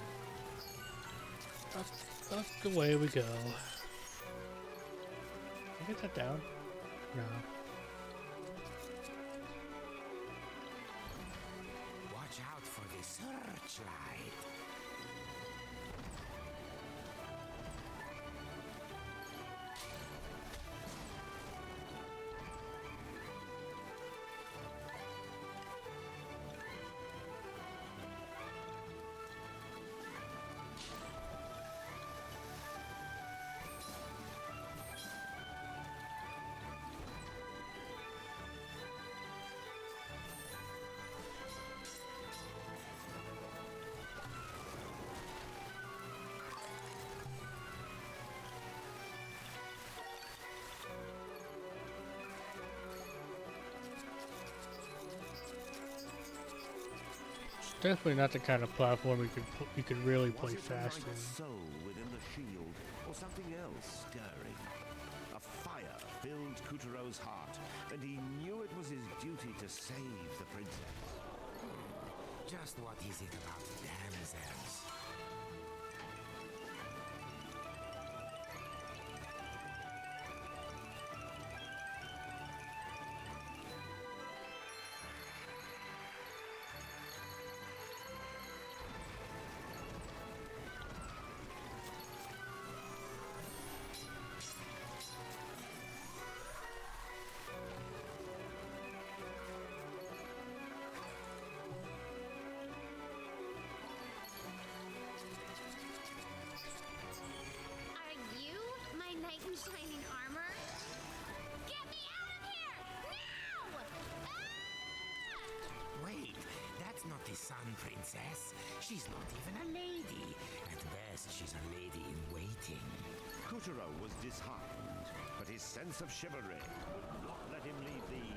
That's the way we go. Can I get that down? No. Watch out for the searchlight. Definitely not the kind of platform you could really play fast in. Soul within the shield, or something else stirring. A fire filled Kutero's heart, and he knew it was his duty to save the princess. Just what is it about damsels? Shining armor? Get me out of here! Now! Ah! Wait, that's not the Sun Princess. She's not even a lady. At best, she's a lady in waiting. Kutero was disheartened, but his sense of chivalry would not let him leave the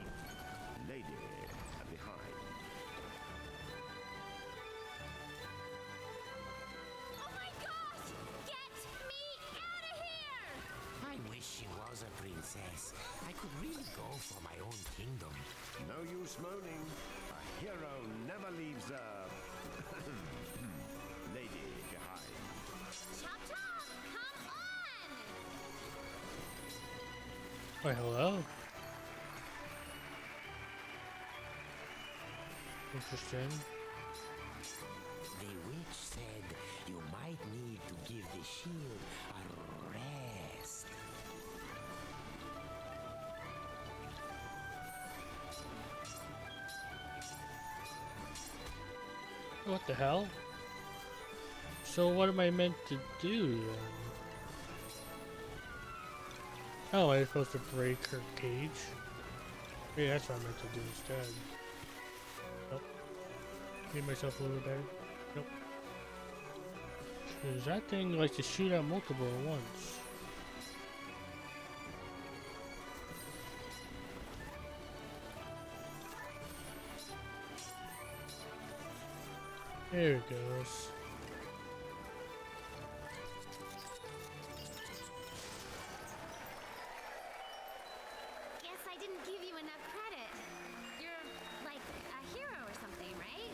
lady behind. Oh my gosh! Get me out of here! I wish she was a princess. I could really go for my own kingdom. No use moaning. A hero never leaves a lady behind. Chop chop! Come on! Wait, hello? Interesting. The witch said you might need to give the shield a rest. What the hell? So what am I meant to do then? Oh, I'm supposed to break her cage? Yeah, that's what I meant to do instead. Nope. Made myself a little better. Nope. Because that thing likes to shoot at multiple at once. There it goes. Guess I didn't give you enough credit. You're like a hero or something, right?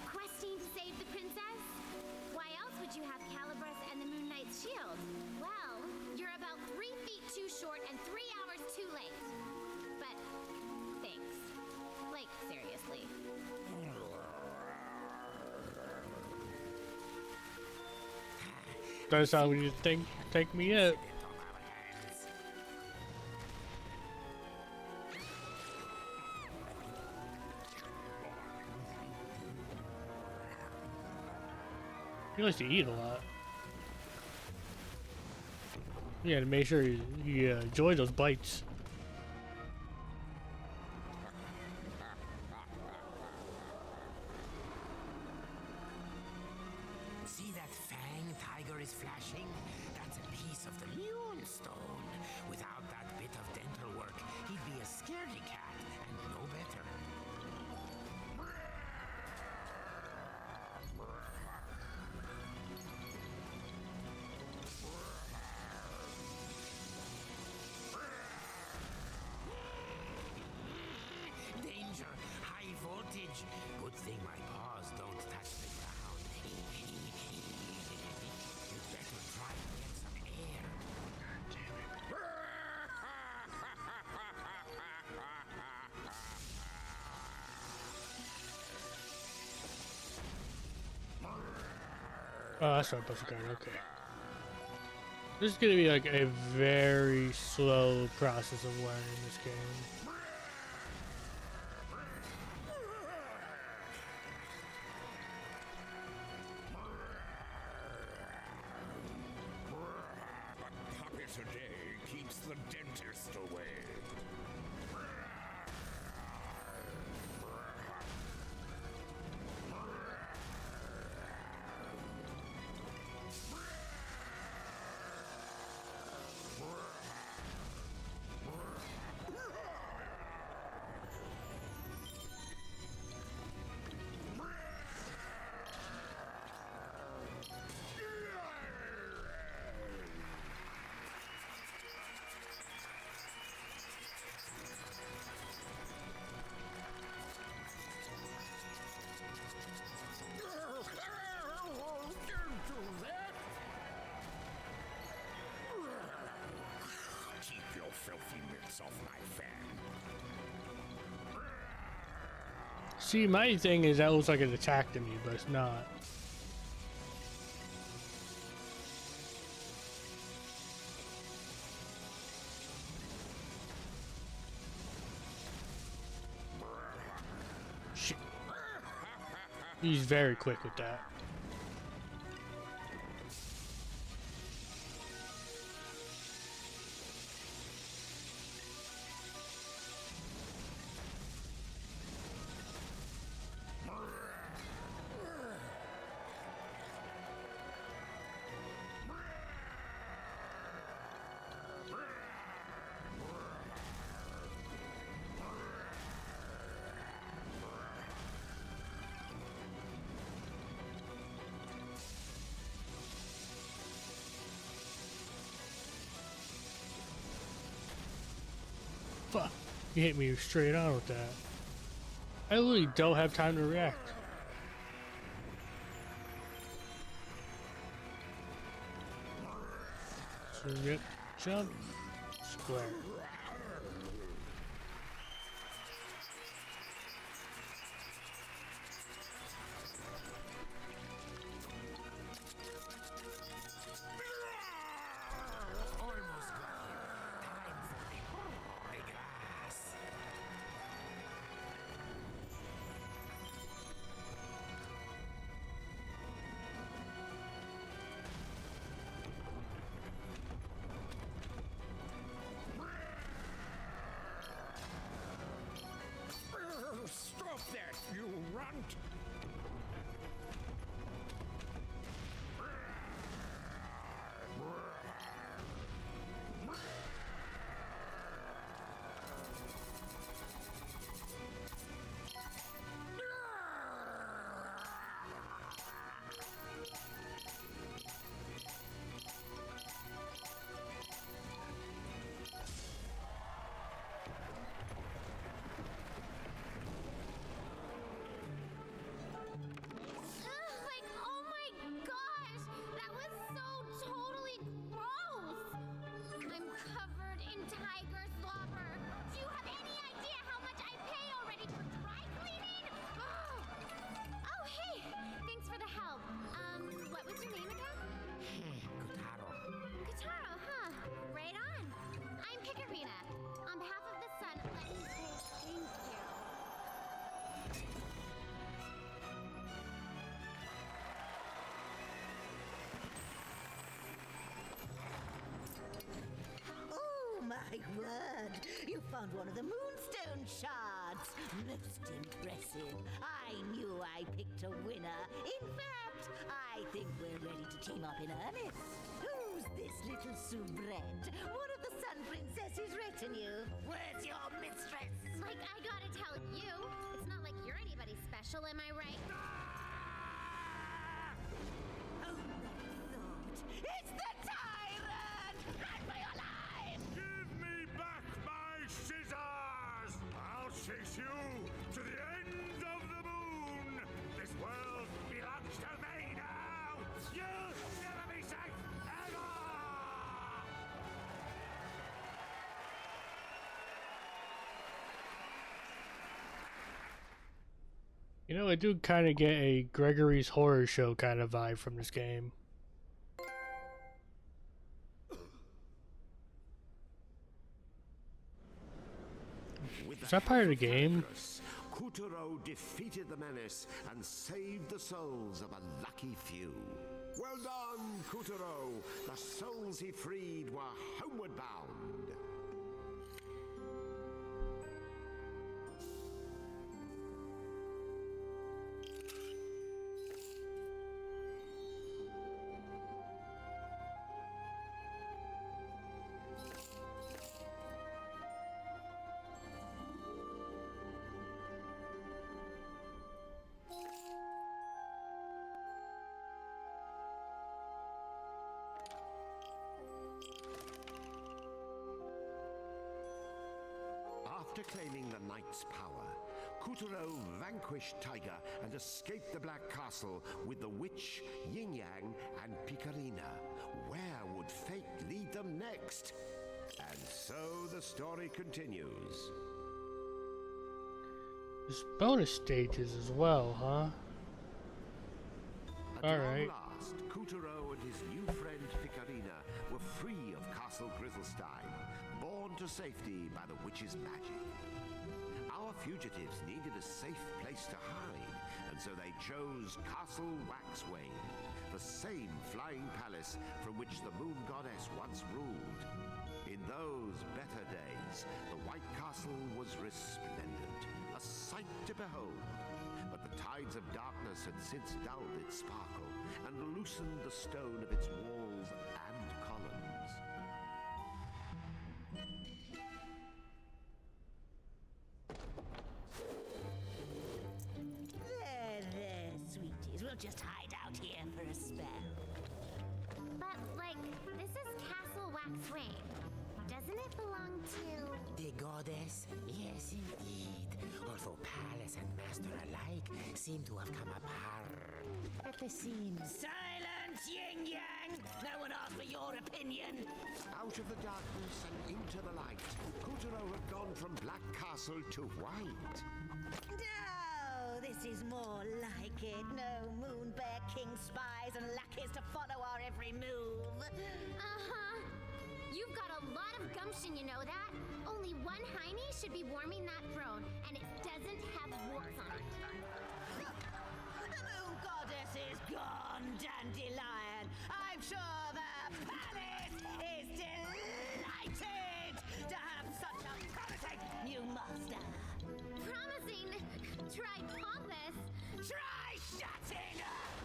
Questing to save the princess? Why else would you have Calibros and the Moon Knight's shield? Well, you're about 3 feet too short and 3 hours too late. But thanks. Like, seriously. That's how you think take me out. He likes to eat a lot. Yeah, to make sure he enjoys those bites. See that fang tiger is flashing? That's a piece of the moonstone. Without that bit of dental work, he'd be a scaredy cat and no better. Danger! High voltage! Good thing my paws don't touch the ground. You'd better try and get some air. Oh, that's right, Buster Card. Okay. This is gonna be like a very slow process of learning this game. But Puppeteer keeps the dentist away. Keep your filthy mitts off my fan. See, my thing is that looks like it attacked me, but it's not. Shit. He's very quick with that. Fuck. You hit me straight on with that. I literally don't have time to react. So, yep. Jump. Square. Stop that, you runt! word! You found one of the moonstone shards! Most impressive. I knew I picked a winner. In fact, I think we're ready to team up in earnest. Who's this little soubrette? One of the Sun Princess's retinue? Where's your mistress? Like, I gotta tell you, it's not like you're anybody special, am I right? Oh, my thought! It's the tyrant! Run for your life! Give me back my scissors! I'll chase you to the end of the moon! This world belongs to me now! You'll never be safe, ever! You know, I do kind of get a Gregory's Horror Show kind of vibe from this game. Is that part of the game? Kuturo defeated the menace and saved the souls of a lucky few. Well done, Kuturo! The souls he freed were homeward bound. After claiming the knight's power, Kuturo vanquished Tiger and escaped the Black Castle with the witch, Yin Yang, and Picarina. Where would fate lead them next? And so the story continues. There's bonus stages as well, huh? At long Alright. last, Kuturo and his new friend Picarina were free of Castle Grizzlestein, borne to safety by the witch's magic. Our fugitives needed a safe place to hide, and so they chose Castle Waxwing, the same flying palace from which the moon goddess once ruled. In those better days, the White Castle was resplendent, a sight to behold. But the tides of darkness had since dulled its sparkle and loosened the stone of its walls and columns. There, sweeties. We'll just hide out here for a spell. But, like, this is Castle Waxwing. Doesn't it belong to... The goddess? Yes, indeed. Although palace and master alike seem to have come apart at the seams. Silence, Yin Yang! No one asked for your opinion. Out of the darkness and into the light, Kuturo had gone from Black Castle to White. No, this is more like it. No Moon Bear King spies and lackeys to follow our every move. Uh-huh. You've got a lot of gumption, you know that? Only one hiney should be warming that throne, and it doesn't have warts on it. The Moon Goddess is gone, Dandelion. I'm sure the palace is delighted to have such a promising new master. Promising. Try pompous. Try shutting up!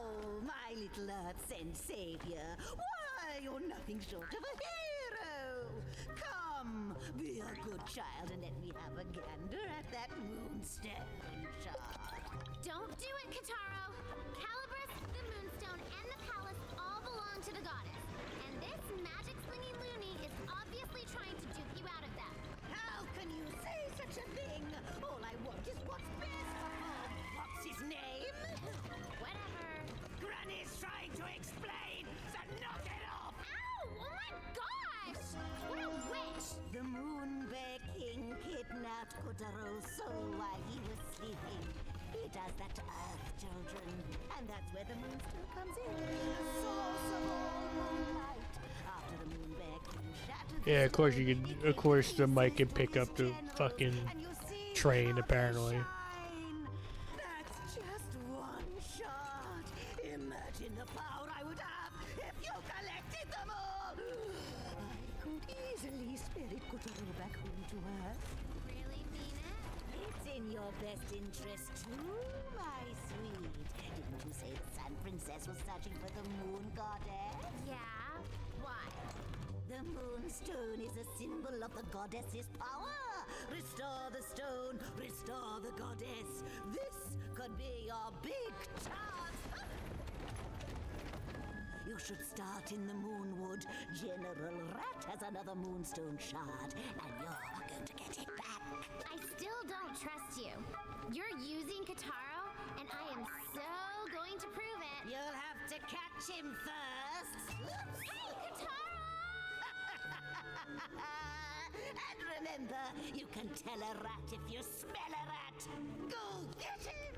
Oh, my little Earth-sent savior. Why, you're nothing short of a hero. Come, be a good child and let me have a gander at that moonstone shard. Don't do it, Kataro. Calabrus, the Moonstone, and the palace all belong to the goddess. And this magic-slinging loony is obviously trying to dupe you out of them. How can you say such a thing? All I want is what's best for him. What's his name? Whatever. Granny's trying to explain, so knock it off! Ow! Oh my gosh! What a witch! The Moon Bear King kidnapped Kotaro's soul while he was sleeping. He does that to Earth children, and that's where the Moonstone comes in. The source of all moonlight. After the Moon Bear King shattered Yeah, of course you can. Of course, the mic can pick up the fucking train. Apparently. That's just one shot. Imagine the power I would have if you collected them all. in your best interest too, my sweet. Didn't you say the Sun Princess was searching for the Moon Goddess? Yeah? Why? The Moonstone is a symbol of the goddess's power. Restore the stone, restore the goddess. This could be your big chance. You should start in the Moonwood. General Rat has another Moonstone shard, and you're going to get it back. I still don't trust you. You're using Kataro, and I am so going to prove it. You'll have to catch him first. Hey, Kataro! And remember, you can tell a rat if you smell a rat. Go get him!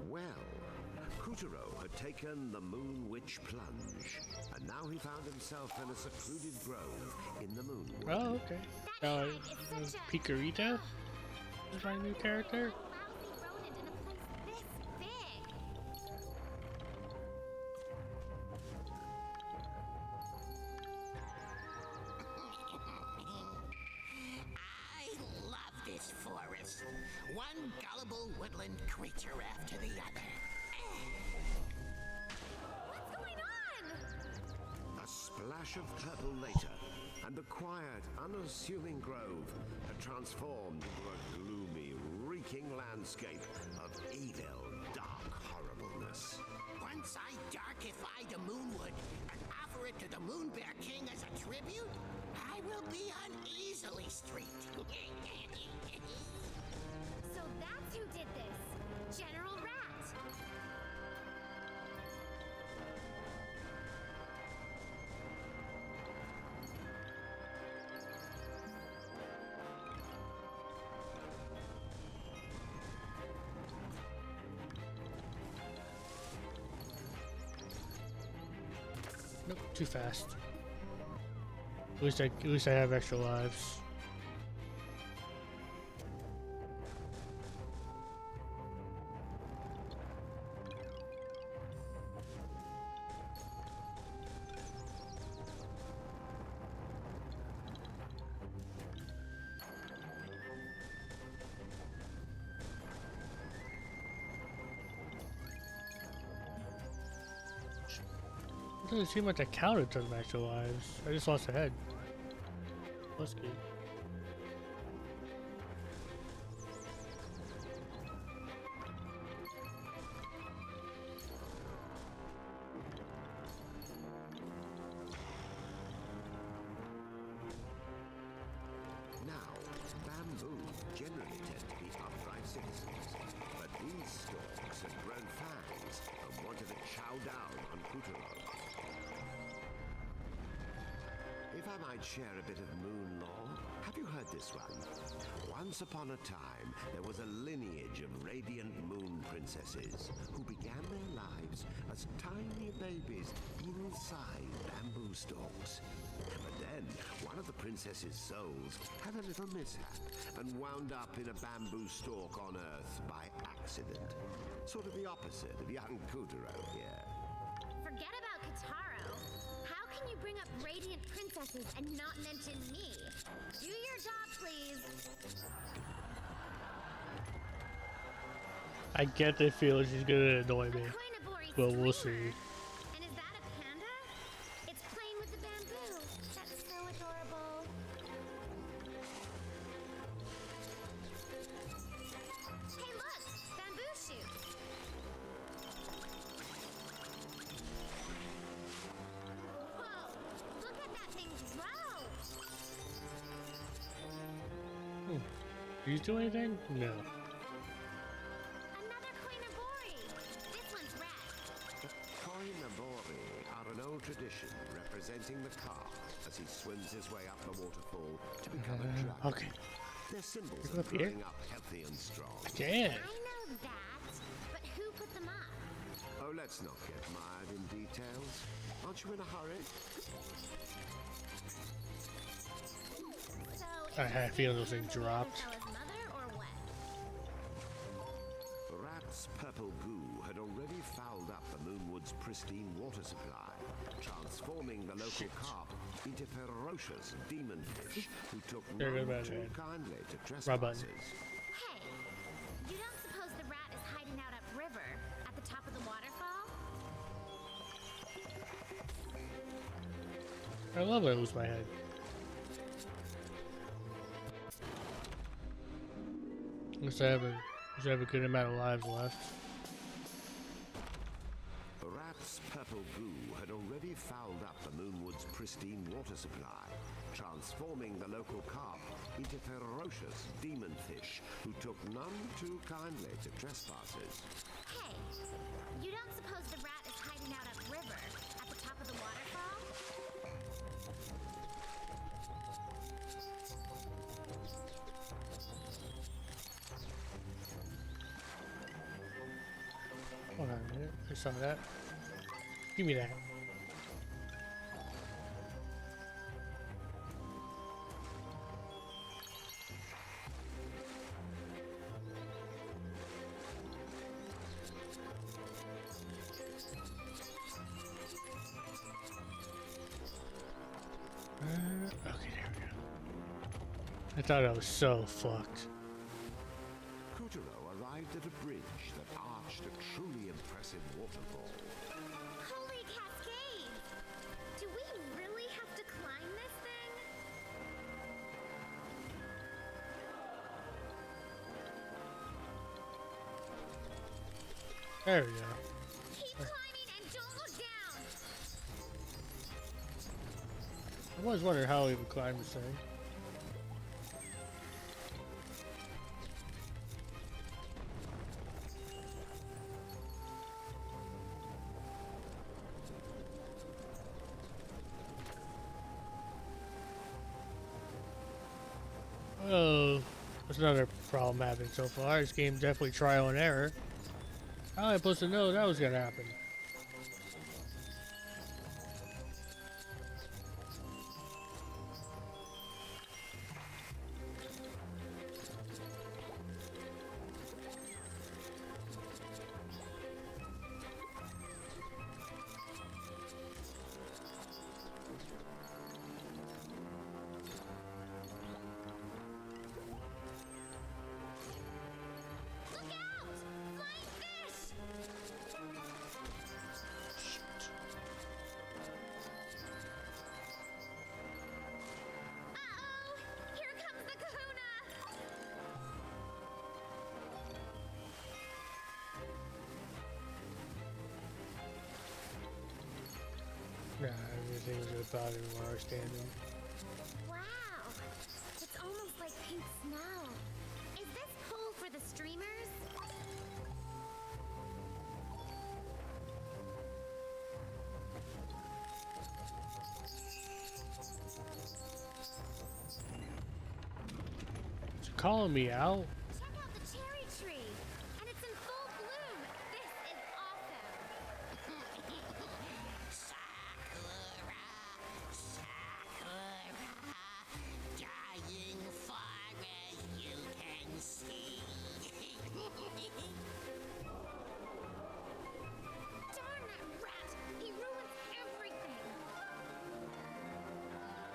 Well, Kutaro had taken the Moon Witch plunge, and now he found himself in a secluded grove in the Moonwood. Oh, okay. Picarita is my new character. Lousy rodent in a place this big. I love this forest. One gullible woodland creature after the other. What's going on? A splash of purple later, and the quiet, unassuming grove had transformed into a gloomy, reeking landscape of evil, dark horribleness. Once I darkify the Moonwood and offer it to the Moonbear King as a tribute, I will be uneasily streaked. So that's who did this. General Rat. Nope, too fast. At least I have extra lives. It doesn't seem like I counted some extra lives. I just lost a head. That's good. Now, bamboo generally tend to be upright citizens, but these stalks had grown fangs and wanted to chow down on Kutaro. If I might share a bit of moon lore, have you heard this one? Once upon a time, there was a lineage of radiant moon princesses who began their lives as tiny babies inside bamboo stalks. But then, one of the princess's souls had a little mishap and wound up in a bamboo stalk on Earth by accident. Sort of the opposite of young Kutaro here. Forget about Kataro. How can you bring up radiant princesses and not mention me? Do your job, please. I get the feeling she's gonna annoy me. Koinobori Well, we'll streamer. see. And is that a panda? It's playing with the bamboo. That's so adorable. Hey, look! Bamboo shoots. Whoa! Look at that thing grow! Do you do anything? No. Another Koinobori. This one's red. The Koinobori are an old tradition representing the calf as he swims his way up the waterfall to become a jug. Okay. They're symbols Pick it of up here? growing up healthy and strong. Damn. I know that, but who put them up? Oh, let's not get mired in details. Aren't you in a hurry? So I had a feeling those things dropped. Fella's mother or what? Rat's purple goo had already fouled up the Moonwood's pristine water supply, transforming the local carp into ferocious demon fish who took There goes none my too bad. kindly to Right button. trespassers. Hey, you don't suppose the rat is hiding out upriver at the top of the waterfall? I love when I lose my head. Unless I have a good amount of lives left. The rat's purple goo had already fouled up the Moonwood's pristine water supply, transforming the local carp into ferocious demon fish who took none too kindly to trespassers. Hey, you don't suppose the rat is hiding out upriver at the top of the waterfall? Hold on a minute. I saw that. Give me that. Okay, there we go. I thought I was so fucked. Kuturo arrived at a bridge that arched a truly impressive waterfall. Holy cascade! Do we really have to climb this thing? There we go. Keep climbing and don't look down! I was wondering how we would climb this thing. Oh, that's another problem happening so far. This game's definitely trial and error. How am I supposed to know that was gonna happen? Look out! Flying fish! Uh-oh! Here comes the kahuna! Nah, everything's gonna bother me while we're standing. Wow! It's almost like pink snow. Is this pool for the streamers? It's calling me out. Check out the cherry tree! And it's in full bloom! This is awesome! Dying far as you can see. Darn that rat! He ruins everything!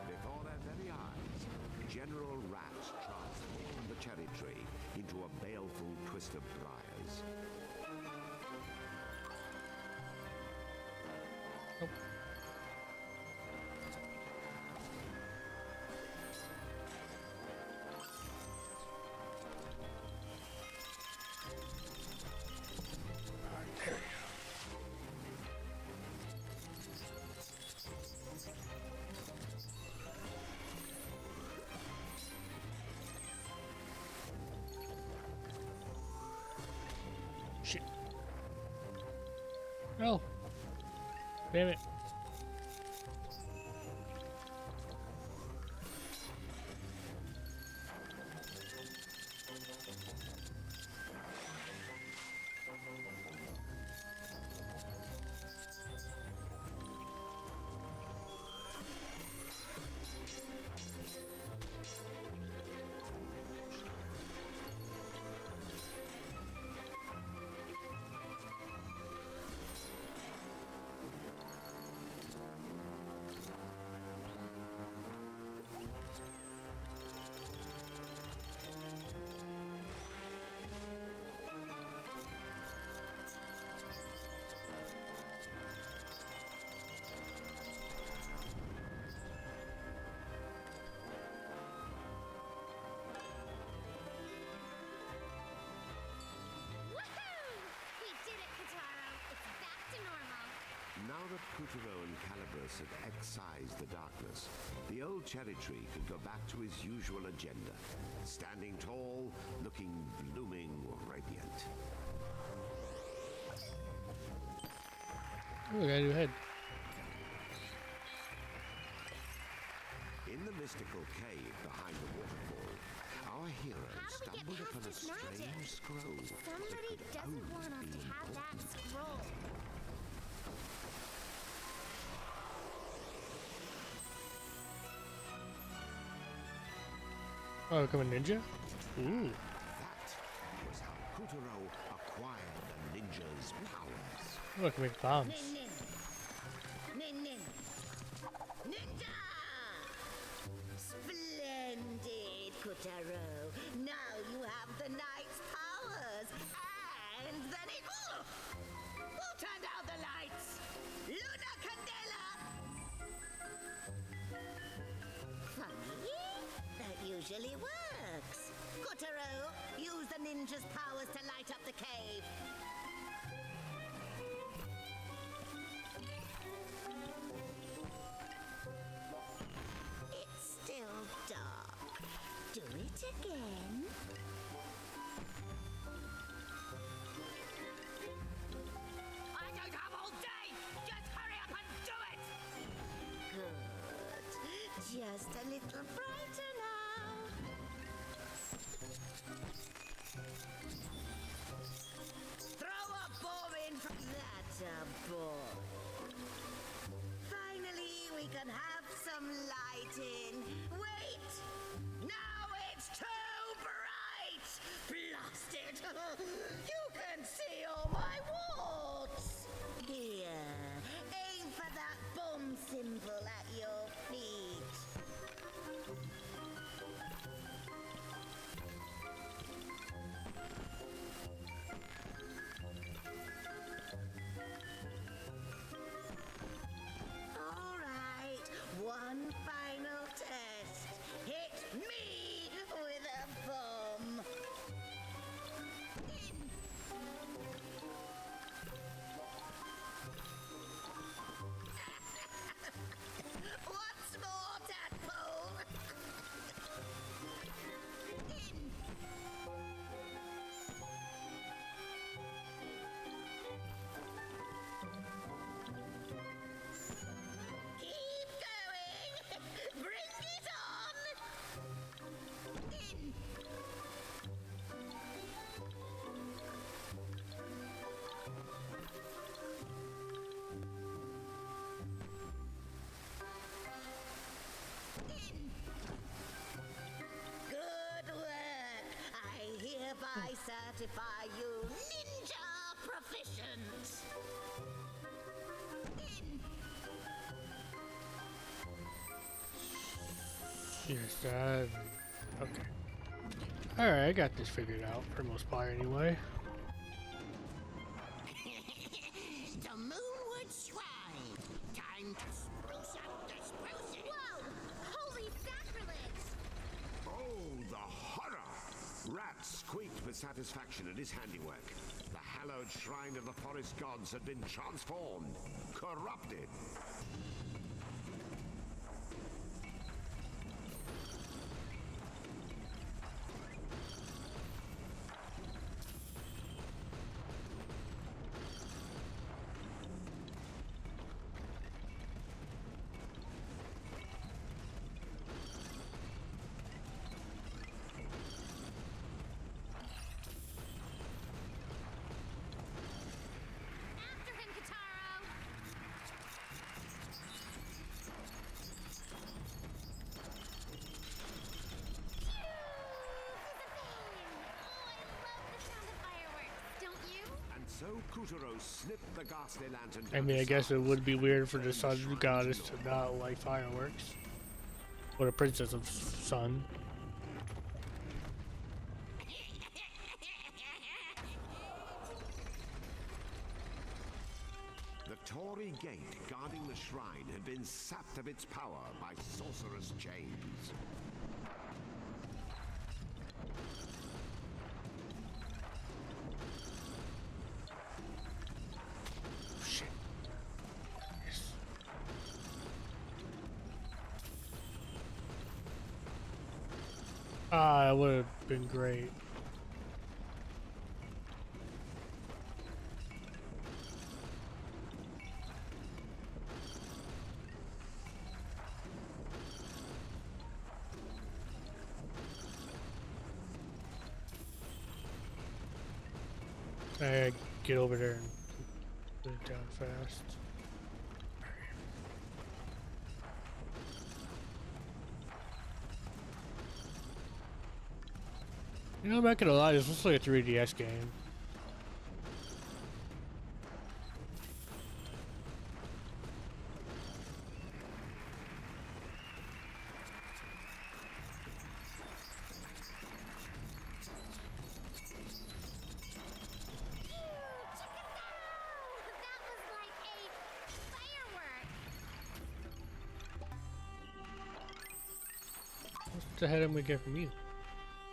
Before their very eyes, General Rat transformed the cherry tree into a baleful twist of briars. Shit. No. Damn it. that Putteer and Calibris had excised the darkness, the old cherry tree could go back to his usual agenda, standing tall, looking blooming radiant. Oh, I got a new head. In the mystical cave behind the waterfall, our hero How do we stumbled get upon a past his magic? strange scroll. Somebody doesn't want us to have that scroll. Oh, become a ninja? Ooh. That was how Putteer acquired the ninja's powers. Oh, I can make bombs. Nin nin. Nin nin. Ninja! Splendid, Kotaro. Now you have the knight's powers. And then it... Who turned out the lights? Luna Candela! Funny. That usually works. Kotaro, use the ninja's powers to light up the cave. It's still dark. Do it again. I don't have all day! Just hurry up and do it! Good. Just a little brighter now. Throw a bomb in from that boy. Finally, we can have some lighting. Wait! Now it's too bright! Blast it! You can see all my warts! Here, aim for that bomb symbol at your feet. All right, one final test. Hit me with a bomb. In. Once more, tadpole. In. Keep going. Bring it on. In. In. Good work. I hereby certify you ninja proficient. In. Yes, that. Okay. Alright, I got this figured out for the most part anyway. The Moonwood Shrine. Time to spruce up the sprucing. Whoa! Holy sacrilege! Oh, the horror! Rat squeaked with satisfaction at his handiwork. The hallowed shrine of the forest gods had been transformed, corrupted. After him, Kataro! And so Kuturo snipped the ghastly lantern. I mean, I guess it would be weird for the sun goddess to not like fireworks. Or the princess of sun. The Torii gate guarding the shrine had been sapped of its power by sorcerous chains. Shit. Ah, that would have been great. I get over there and put it down fast. You know, I'm not gonna lie, this looks like a 3DS game. That was like a firework. What the head am we get from you?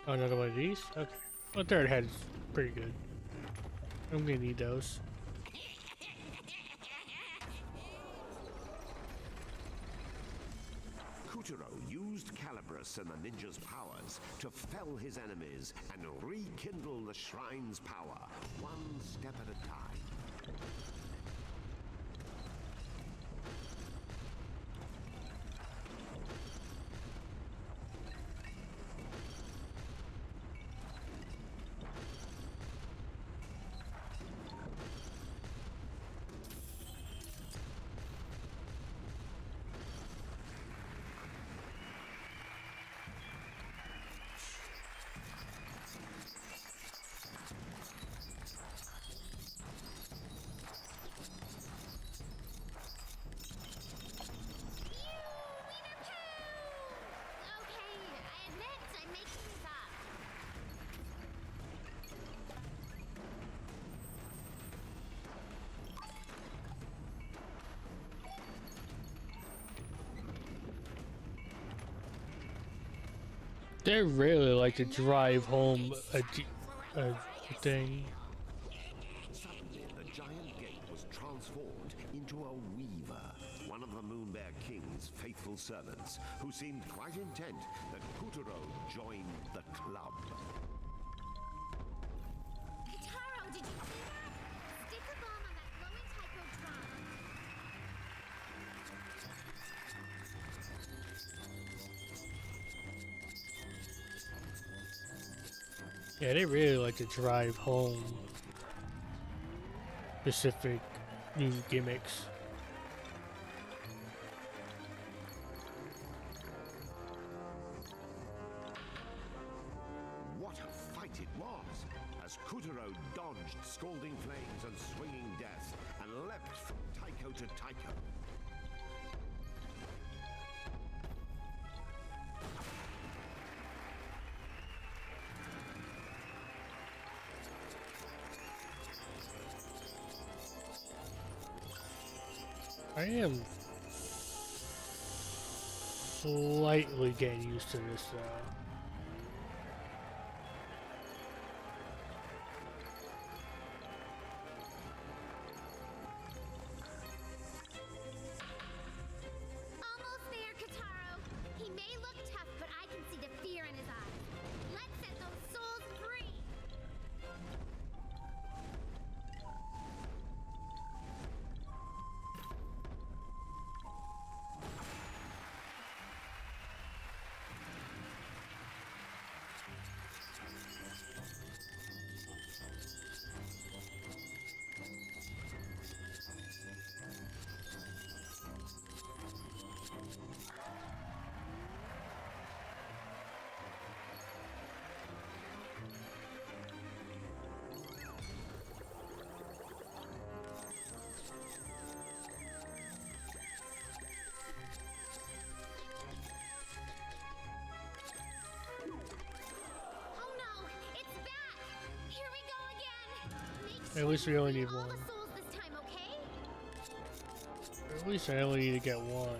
Oh, another one of these? Okay. Well, third head's pretty good. I'm gonna need those. Kuturo used Calibris and the ninja's powers to fell his enemies and rekindle the shrine's power, one step at a time. Okay, I admit I'm making this up. They really like to drive home a thing. Suddenly, the giant gate was transformed into a weaver, one of the Moonbear King's faithful servants, who seemed quite intent that Kuturo join the club. Kataro, did you see that? Stick a bomb on that glowing typo drum. Yeah, they really like to drive home specific new gimmicks. What a fight it was, as Kuturo dodged scalding flames and swinging death, and leapt from Taiko to Taiko. I am slightly getting used to this though. Almost there, Kataro. He may look tough, but I can see the fear in his eyes. Let's set those souls free. Oh no, it's back. Here we go again. Make At least we you only free need all one. the souls this time, okay? At least I only need to get one.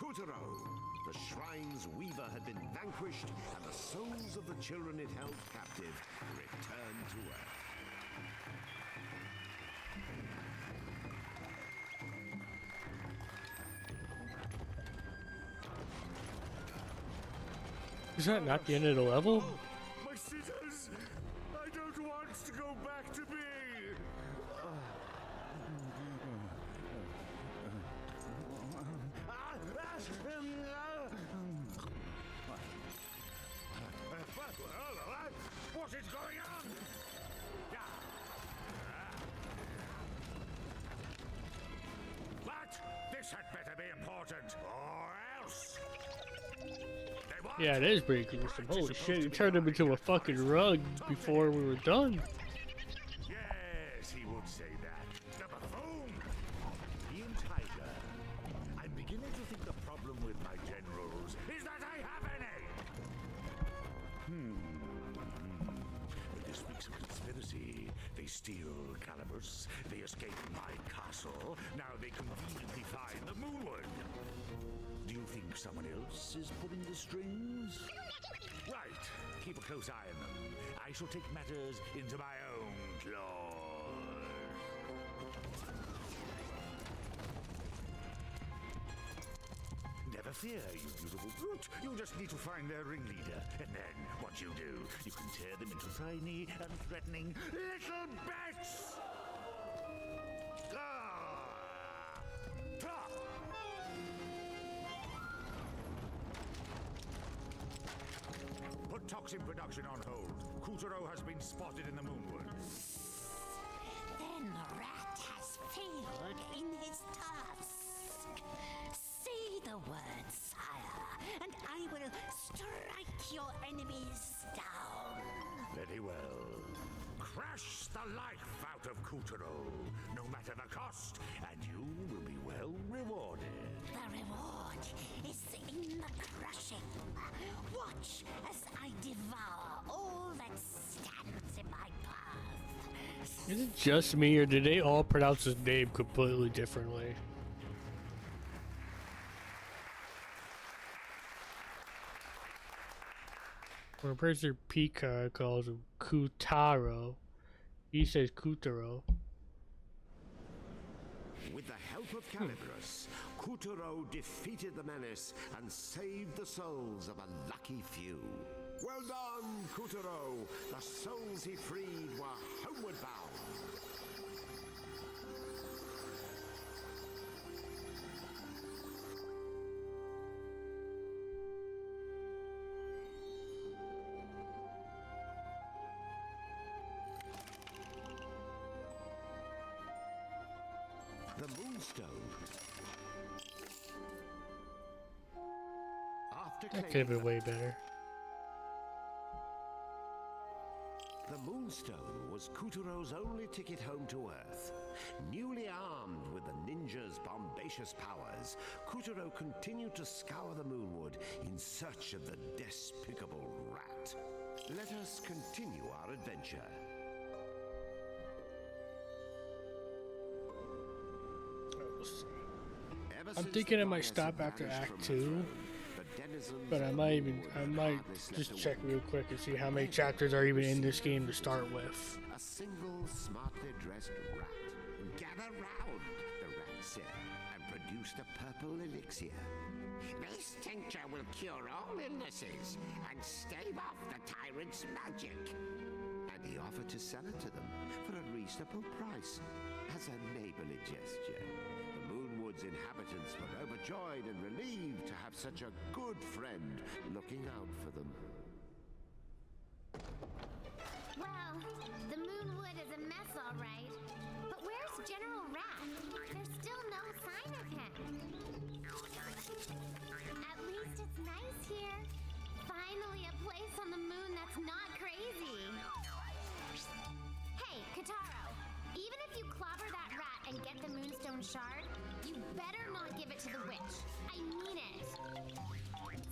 Kuturo! The shrine's weaver had been vanquished, and the souls of the children it held captive returned to Earth. Is that not the end of the level? My scissors! I don't want to go back to me! What is going on? But this had better be important, or else. Yeah, it is pretty gruesome. Holy shit, you turned him into a fucking rug before we were done. Yes, he would say that. The buffoon! Ian Tiger, I'm beginning to think the problem with my generals Is that I have any? This speaks of conspiracy. They steal Calibus, they escape my castle, now they conveniently find the Moonwood. Do you think someone else is pulling the strings? Right. Keep a close eye on them. I shall take matters into my own claws. Never fear, you beautiful brute. You just need to find their ringleader. And then, once you do, you can tear them into tiny and threatening little bits! Put toxin production on hold. Kuturo has been spotted in the Moonwood. Then the rat has failed in his task. Say the word, sire, and I will strike your enemies down. Very well. Crush the life out of Kuturo, no matter the cost, and you will be well rewarded. The reward is in the crushing. Watch as I devour all that stands in my path. Is it just me, or did they all pronounce his name completely differently? When Professor Pika calls him Kutaro, he says Kutaro. With the help of Calibus, Kuturo defeated the menace and saved the souls of a lucky few. Well done, Kuturo! The souls he freed were homeward bound. The Moonstone. After That could have been way better. The Moonstone was Kuturo's only ticket home to Earth. Newly armed with the ninja's bombacious powers, Kuturo continued to scour the Moonwood in search of the despicable rat. Let us continue our adventure. I'm thinking I might stop after Act 2, but I might just check real quick and see how many chapters are even in this game to start with. A single smartly dressed rat. Gather round, the rat said, and produced a purple elixir. This tincture will cure all illnesses and stave off the tyrant's magic. And he offered to sell it to them for a reasonable price as a neighborly gesture. The Moonwood's inhabitants were overjoyed and relieved to have such a good friend looking out for them. Well, the Moonwood is a mess, all right. But where's General Rat? There's still no sign of him. At least it's nice here. Finally a place on the moon that's not crazy. Hey, Kataro. Even if you clobber that rat and get the Moonstone shard, you better not give it to the witch. I mean it.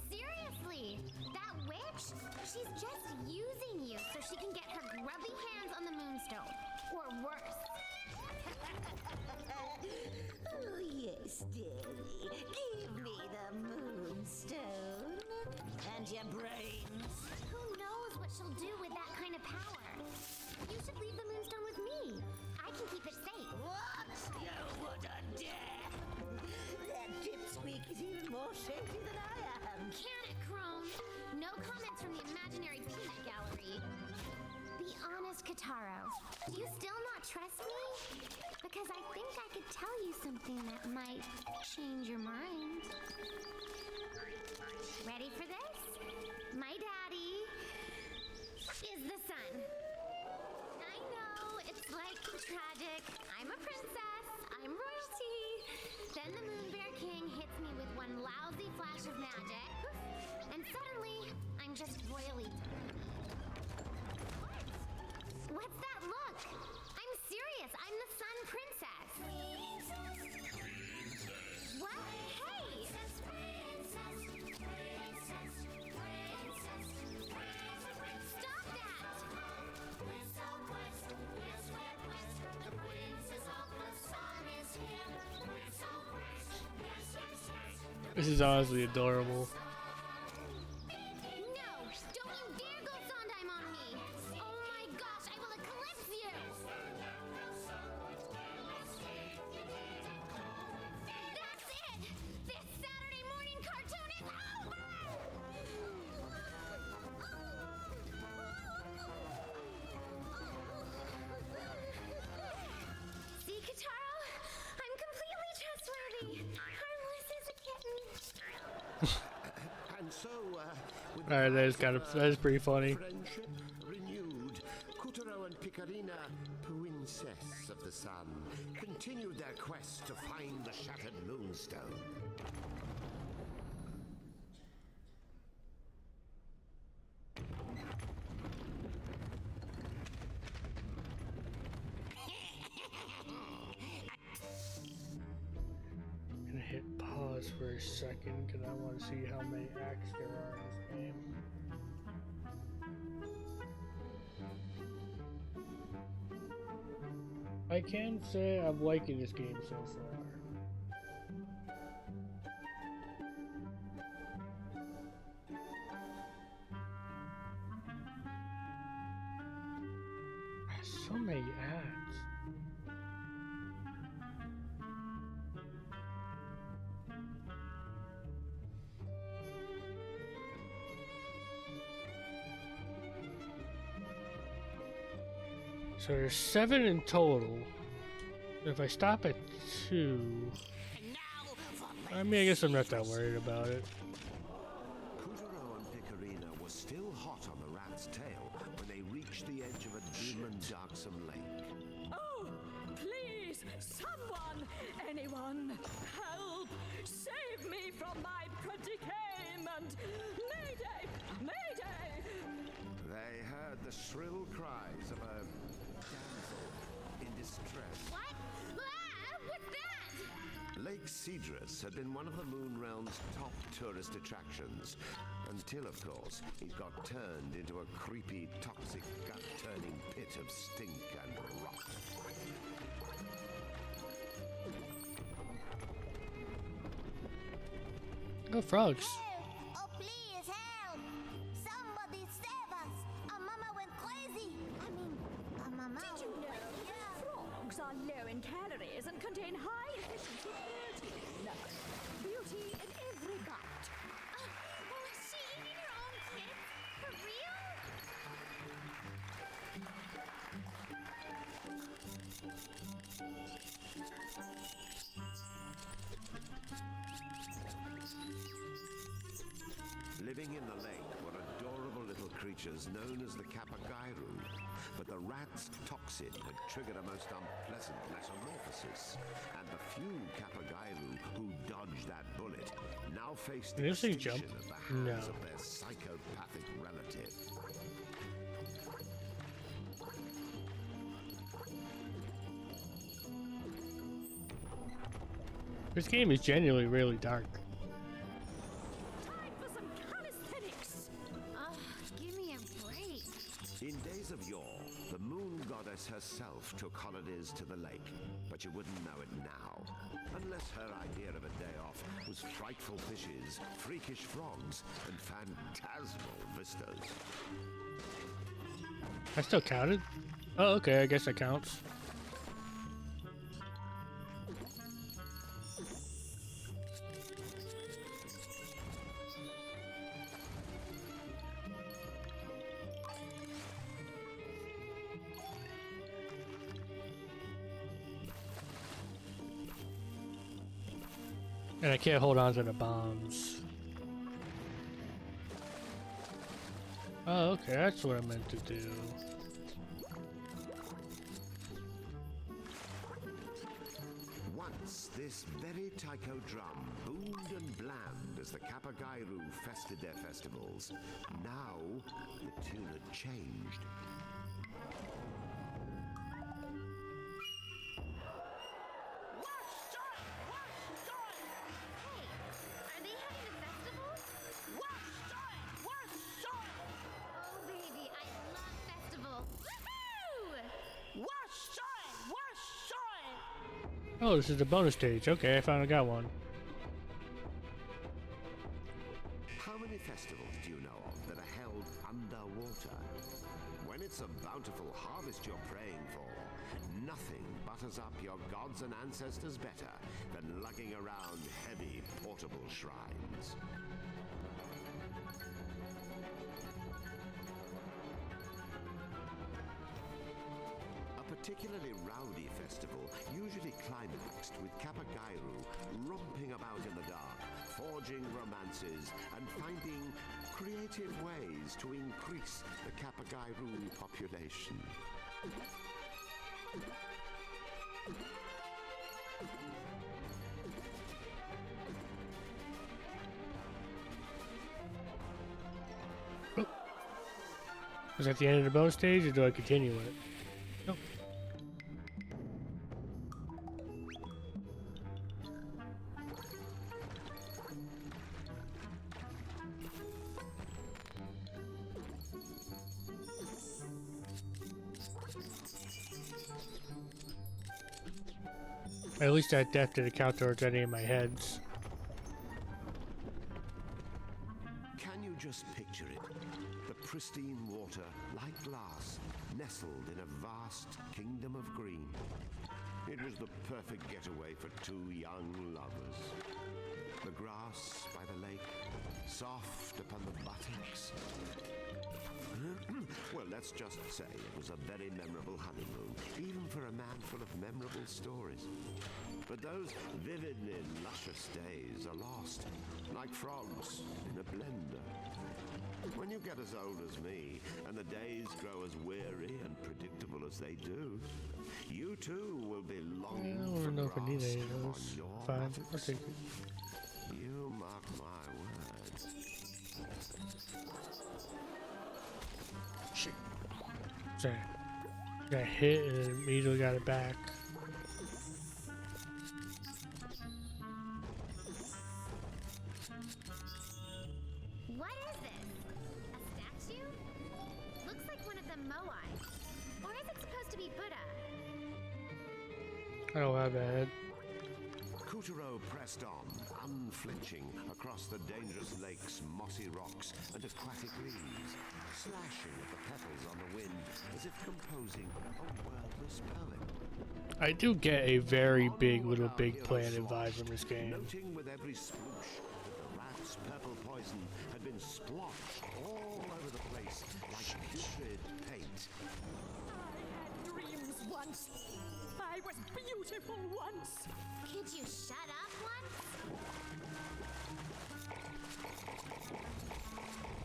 Seriously, that witch? She's just using you so she can get her grubby hands on the Moonstone. Or worse. Oh, yes, dearie. Give me the shady than I am. Can it, Chrome? No comments from the imaginary peanut gallery. Be honest, Kataro. Do you still not trust me? Because I think I could tell you something that might change your mind. Ready for this? My daddy is the sun. I know, it's like tragic. I'm a princess. I'm royalty. Then the Moon Bear King hits me with one lousy flash of magic. And suddenly, I'm just royally. What's that look? I'm serious. I'm the Sun Princess. What? Hey! Stop that! This is honestly adorable. No! Don't you dare go Sondheim on me! Oh my gosh, I will eclipse you! That's it! This Saturday morning cartoon is over! See, Kataro? I'm completely trustworthy. Harmless as a kitten. And so, with Alright, the that is pretty funny. friendship renewed, Kotaro and Picarina, princess of the sun, continued their quest to find the shattered moonstone. I'm gonna hit pause for a second because I want to see how many acts there are in this game. I can say I'm liking this game so far. So many ads. So there's 7 in total. If I stop at 2, I mean, I guess I'm not that worried about it. Kotaro and Picarina were still hot on the rat's tail when they reached the edge of a dim and darksome lake. Oh, please, someone, anyone, help! Save me from my predicament! Mayday! Mayday! They heard the shrill cries of a damsel in distress. What? Ah, what's that? Lake Cedrus had been one of the Moon Realm's top tourist attractions, until, of course, it got turned into a creepy, toxic, gut-turning pit of stink and rot. Oh, frogs. Oh, please help! Somebody save us! Our mama went crazy! I mean, our mama. Did you know frogs are low in calories and contain high efficiency protein? Beauty in every bite. Oh, is she eating her own kids? For real? Living in the lake were adorable little creatures known as the Kapagairu, but the rat's toxin had triggered a most unpleasant metamorphosis, and the few Kapagairu who dodged that bullet now faced Did this thing jump? extinction at the hands No. of their psychopathic relative. This game is genuinely really dark. Time for some calisthenics. Ugh, give me a break. In days of yore, the moon goddess herself took holidays to the lake, but you wouldn't know it now, unless her idea of a day off was frightful fishes, freakish frogs, and phantasmal vistas. I still counted? Oh, okay, I guess that counts. And I can't hold on to the bombs. Oh, okay, that's what I meant to do. Once, this very taiko drum boomed and bland as the Kapagairu fested their festivals. Now, the tune had changed. Are they having a festival? Oh, baby, I love festivals. Woohoo! Oh, this is the bonus stage. Okay, I finally got one. How many festivals do you know of that are held underwater? When it's a bountiful harvest you're praying for, nothing butters up your gods and ancestors better than lugging around heavy portable shrines. A particularly rowdy festival usually climaxed with Kapagairu romping about in the dark, forging romances and finding creative ways to increase the Kapagairu population. Is that the end of the bonus stage, or do I continue it? Nope. At least that death didn't count towards any of my heads. Can you just picture it? The pristine water, like glass, nestled in a vast kingdom of green. It was the perfect getaway for two young lovers. The grass by the lake, soft upon the buttocks. Well, let's just say it was a very memorable honeymoon, even for a man full of memorable stories. But those vividly luscious days are lost, like frogs in a blender. When you get as old as me, and the days grow as weary and predictable as they do, you too will be longing I for don't know if I need grass any of on those. your Fine, I'll buttocks. take it. You mark my words. Shit. Sorry. Got hit and immediately got it back. What is this? A statue? Looks like one of the Moai. Or is it supposed to be Buddha? I don't have a head. Kutaro pressed on, unflinching, across the dangerous lake's mossy rocks and aquatic leaves, slashing at the petals on the wind as if composing a wordless poem. I do get a very big Little Big Planet vibe from this game. Noting with every sploosh that the rat's purple poison had been splotched all over the place like putrid paint. I had dreams once. I was beautiful once. Could you shut up once?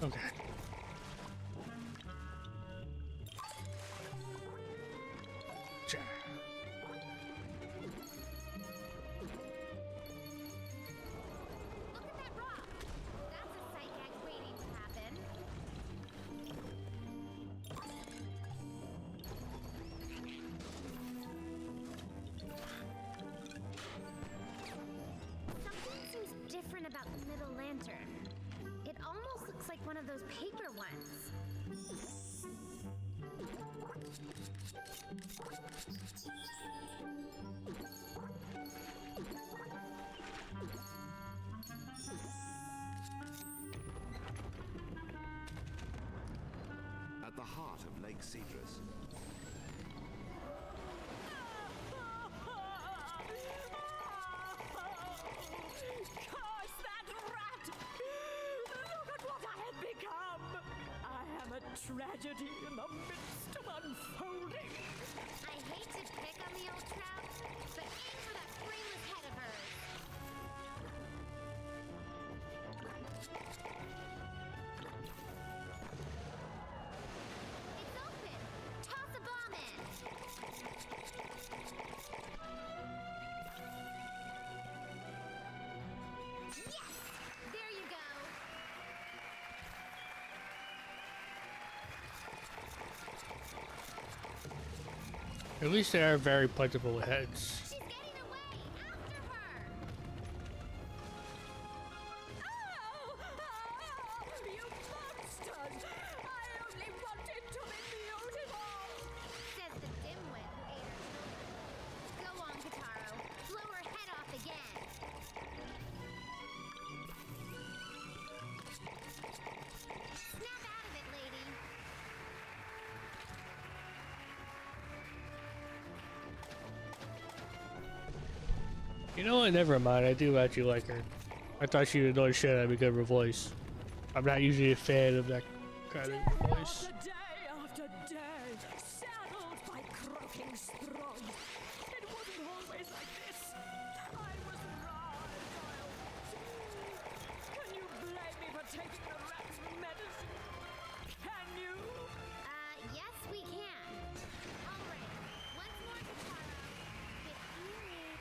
Okay. Cha. Look at that rock. That's a sight gag waiting to happen. Something seems different about the middle lantern. It almost looks like one of those paper ones. At the heart of Lake Cedrus, Curse that rat! Look at what I have become! I am a tragedy in the midst of unfolding. I hate to pick on the old trout, but aim for that brainless head of hers. Yes! There you go. At least they are very plentiful heads. She's getting away! After her! Oh, you monsters! I only wanted to be beautiful! Says the dimwit who ate her children. Go on, Kataro. Blow her head off again. Snap out of it, lady. You know what? Never mind. I do actually like her. I thought she would annoy shit out of me because of her voice. I'm not usually a fan of that kind of voice. After day, saddled by croaking strong. It wasn't always like this. I was right. Can you blame me for taking the rat's medicine? Can you? Yes, we can. All right. Once more, Kataro. With earring.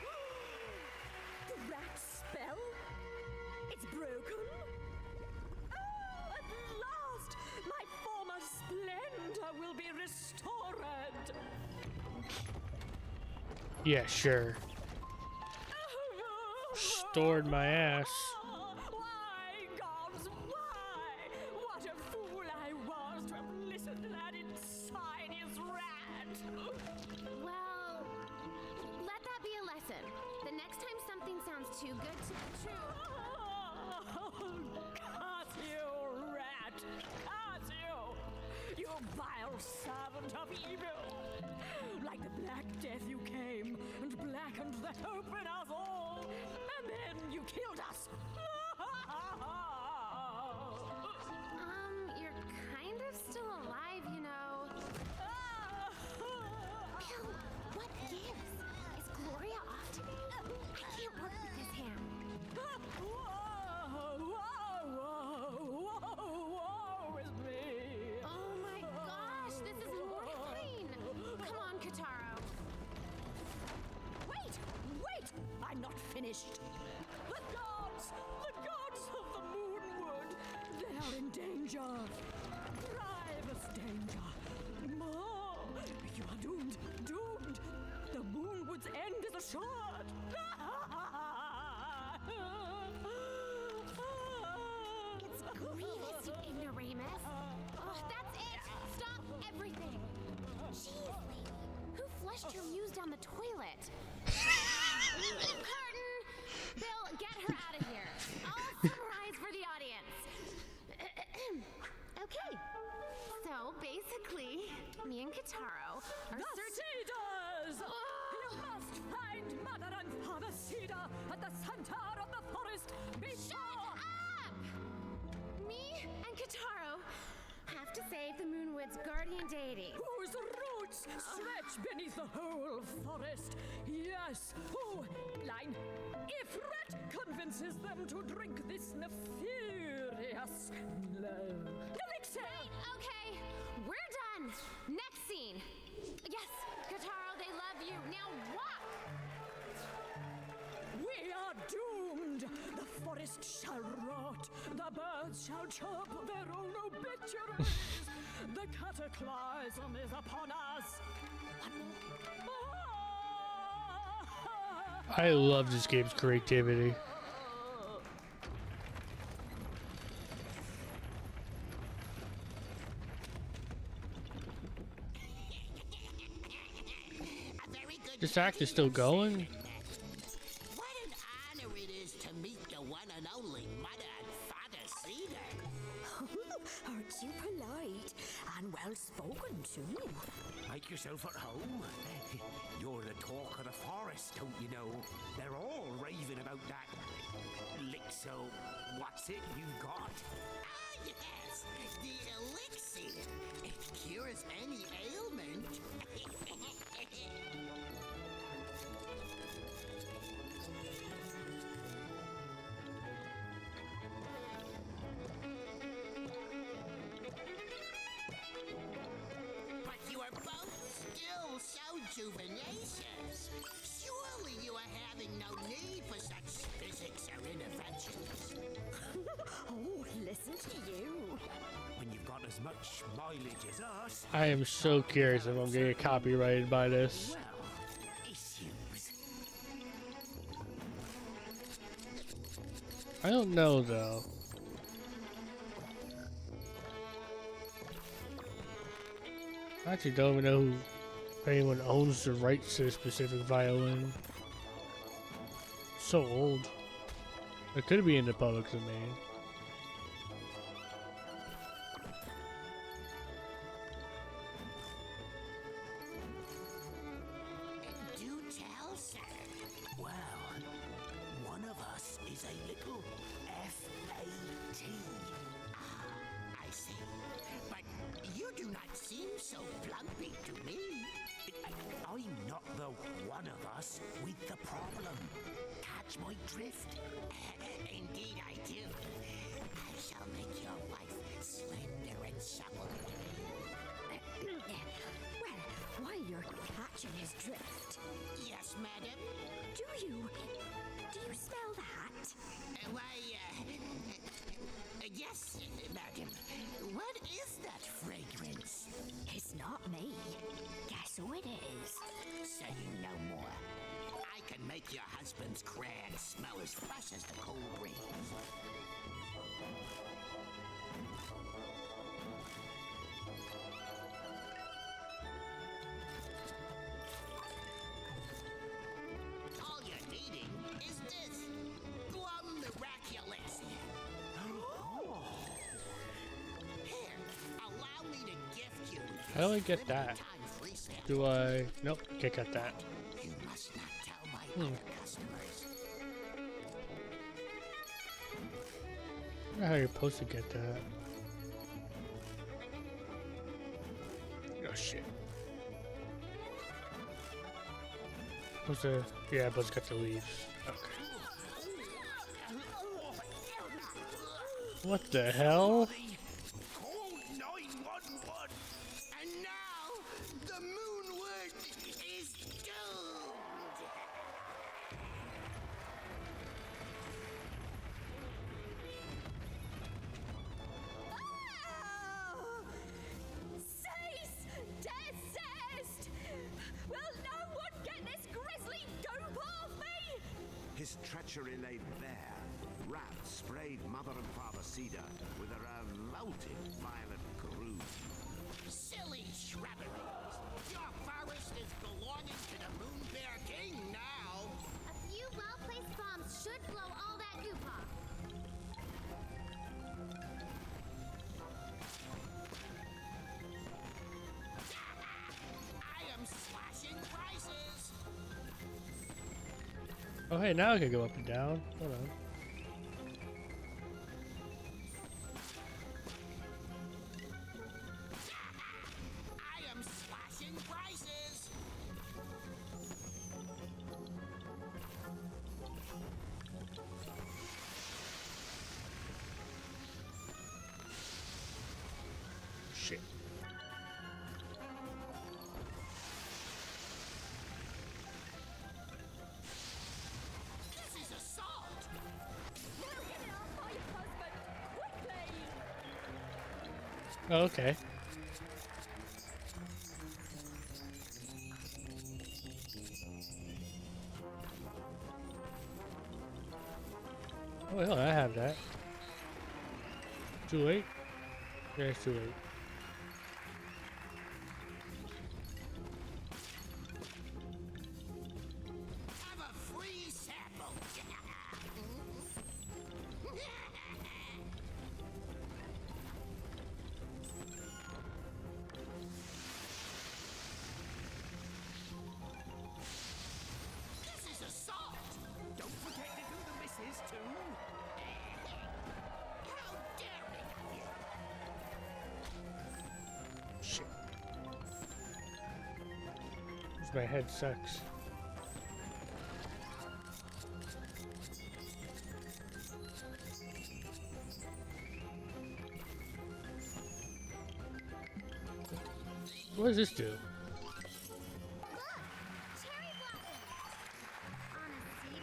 The rat spell? It's broken? Oh, at last! My former splendor will be restored! Yeah, sure. Stored my ass. Why, gods, why? What a fool I was to have listened to that insidious rat! Well, let that be a lesson. The next time something sounds too good to be true. Curse you, rat! Curse you! You vile servant of evil! Like the Black Death you came and blackened the hope in us all, and then you killed us! You're kind of still alive, you know. Bill, what gives? Is Gloria off today? I can't work with this hand. Woe is me! Oh my gosh, this is mortifying. Come on, Kataro. Wait! I'm not finished. The gods of the Moonwood, they are in danger. Grievous danger. Mom, you are doomed. The Moonwood's end is assured. It's grievous, you ignoramus. Oh, that's it. Stop everything. Jeez, lady. Who flushed your muse down the toilet? Curtain! Bill, get her out of here. I'll summarize for the audience. Okay. So, basically, me and Kataro are The Cedars! You must find Mother and Father Cedar at the center of the forest before... up! Me and Kataro have to save the Moonwood's guardian deity. Whose roots stretch beneath the whole forest. Yes. Oh, line. If Rat convinces them to drink this nefarious elixir. Wait, okay. We're done. Next scene. Yes, Kataro, they love you. Now walk! We are doomed. The forest shall rot. The birds shall chirp their own obituaries. The cataclysm is upon us. I love this game's creativity. This act is still going? What an honor it is to meet the one and only Mother and Father Cedar. Aren't you polite and well spoken too? Make yourself at home. You're the talk of the forest, don't you know? They're all raving about that elixir. What's it you got? Ah, yes, the elixir. It cures any ailment. But you are both still so juvenacious. Surely you are having having no need for such physics or interventions. Oh, listen to you. When you've got as much mileage as us, I am so curious if I'm gonna get copyrighted by this. well, issues. I don't know though. I actually don't even know who, if anyone owns the rights to this specific violin. So old. It could be in the public domain. Do tell, sir. Well, one of us is a little FAT. I see. But you do not seem so plumpy to me. I'm not the one of us with the problem. Catch my drift? Indeed I do. I shall make your wife slender and supple. Well, while you're catching his drift, Yes, madam? do you smell that? Yes, madam. What is that fragrance? It's not me. Guess who it is? Say no more. I can make your husband's crab smell as fresh as the cold breeze. All you're needing is this. Glum miraculous. Here, allow me to gift you. How do I get that? Free sample. Do I? Nope, can't get that. You must not tell my other customers. I don't know how you're supposed to get that. Oh shit. Supposed to, yeah, but it's got the leaves. Okay. What the hell? Call 911. And now, the Moonwood is doomed! Oh! Cease! Desist! Will no one get this grisly dope off me? His treachery laid bare. Rats sprayed Mother and Father Cedar with a revolting violet groove. Silly shrubberies! Your forest is belonging to the Moon Bear King now! A few well-placed bombs should blow all that goop off. I am slashing prices! Oh hey, now I can go up and down. Hold on. I am slashing prices! Shit. This is assault! Now get it off my husband! Quickly! Oh, okay. Oh hell, I have that. Too late? Yeah, it's too late. Have a free sample! This is assault! Don't forget to do the misses too. How daring of you! Shit. My head sucks. What does this do? Look! Cherry blossoms! On a cedar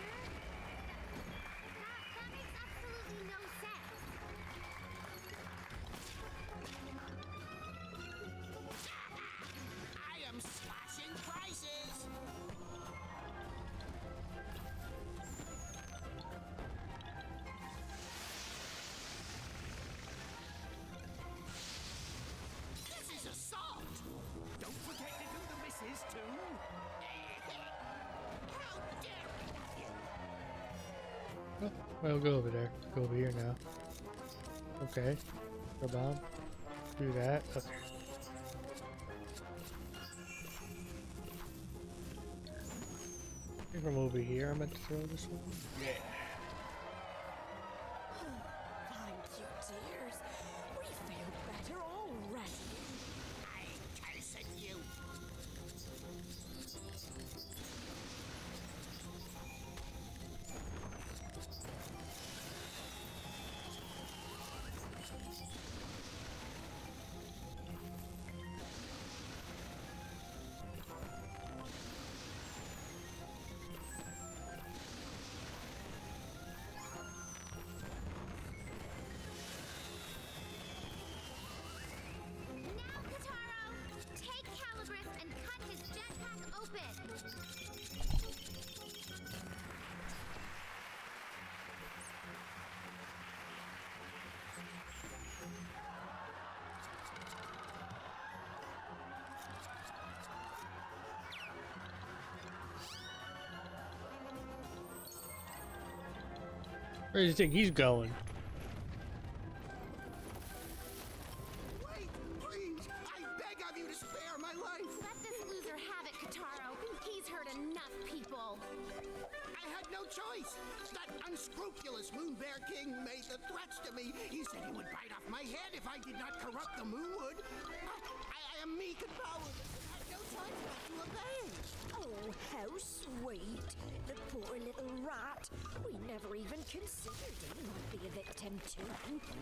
Oh, well, go over there. Go over here now. Okay. Go bomb. Do that. Okay. I think from over here, I meant to throw this one. Yeah. Thank you, dears. We feel better already. I curse at you. Now, Kataro, take Calibris and cut his jetpack open. Where do you think he's going? Wait, please! I beg of you to spare my life! Let this loser have it, Kataro. He's hurt enough people. I had no choice! That unscrupulous Moon Bear King made the threats to me. He said he would bite off my head if I did not corrupt the Moonwood. I am meek and powerless and had no choice but to obey. Oh, how sweet. The poor little rat. We never even considered he might be a victim too.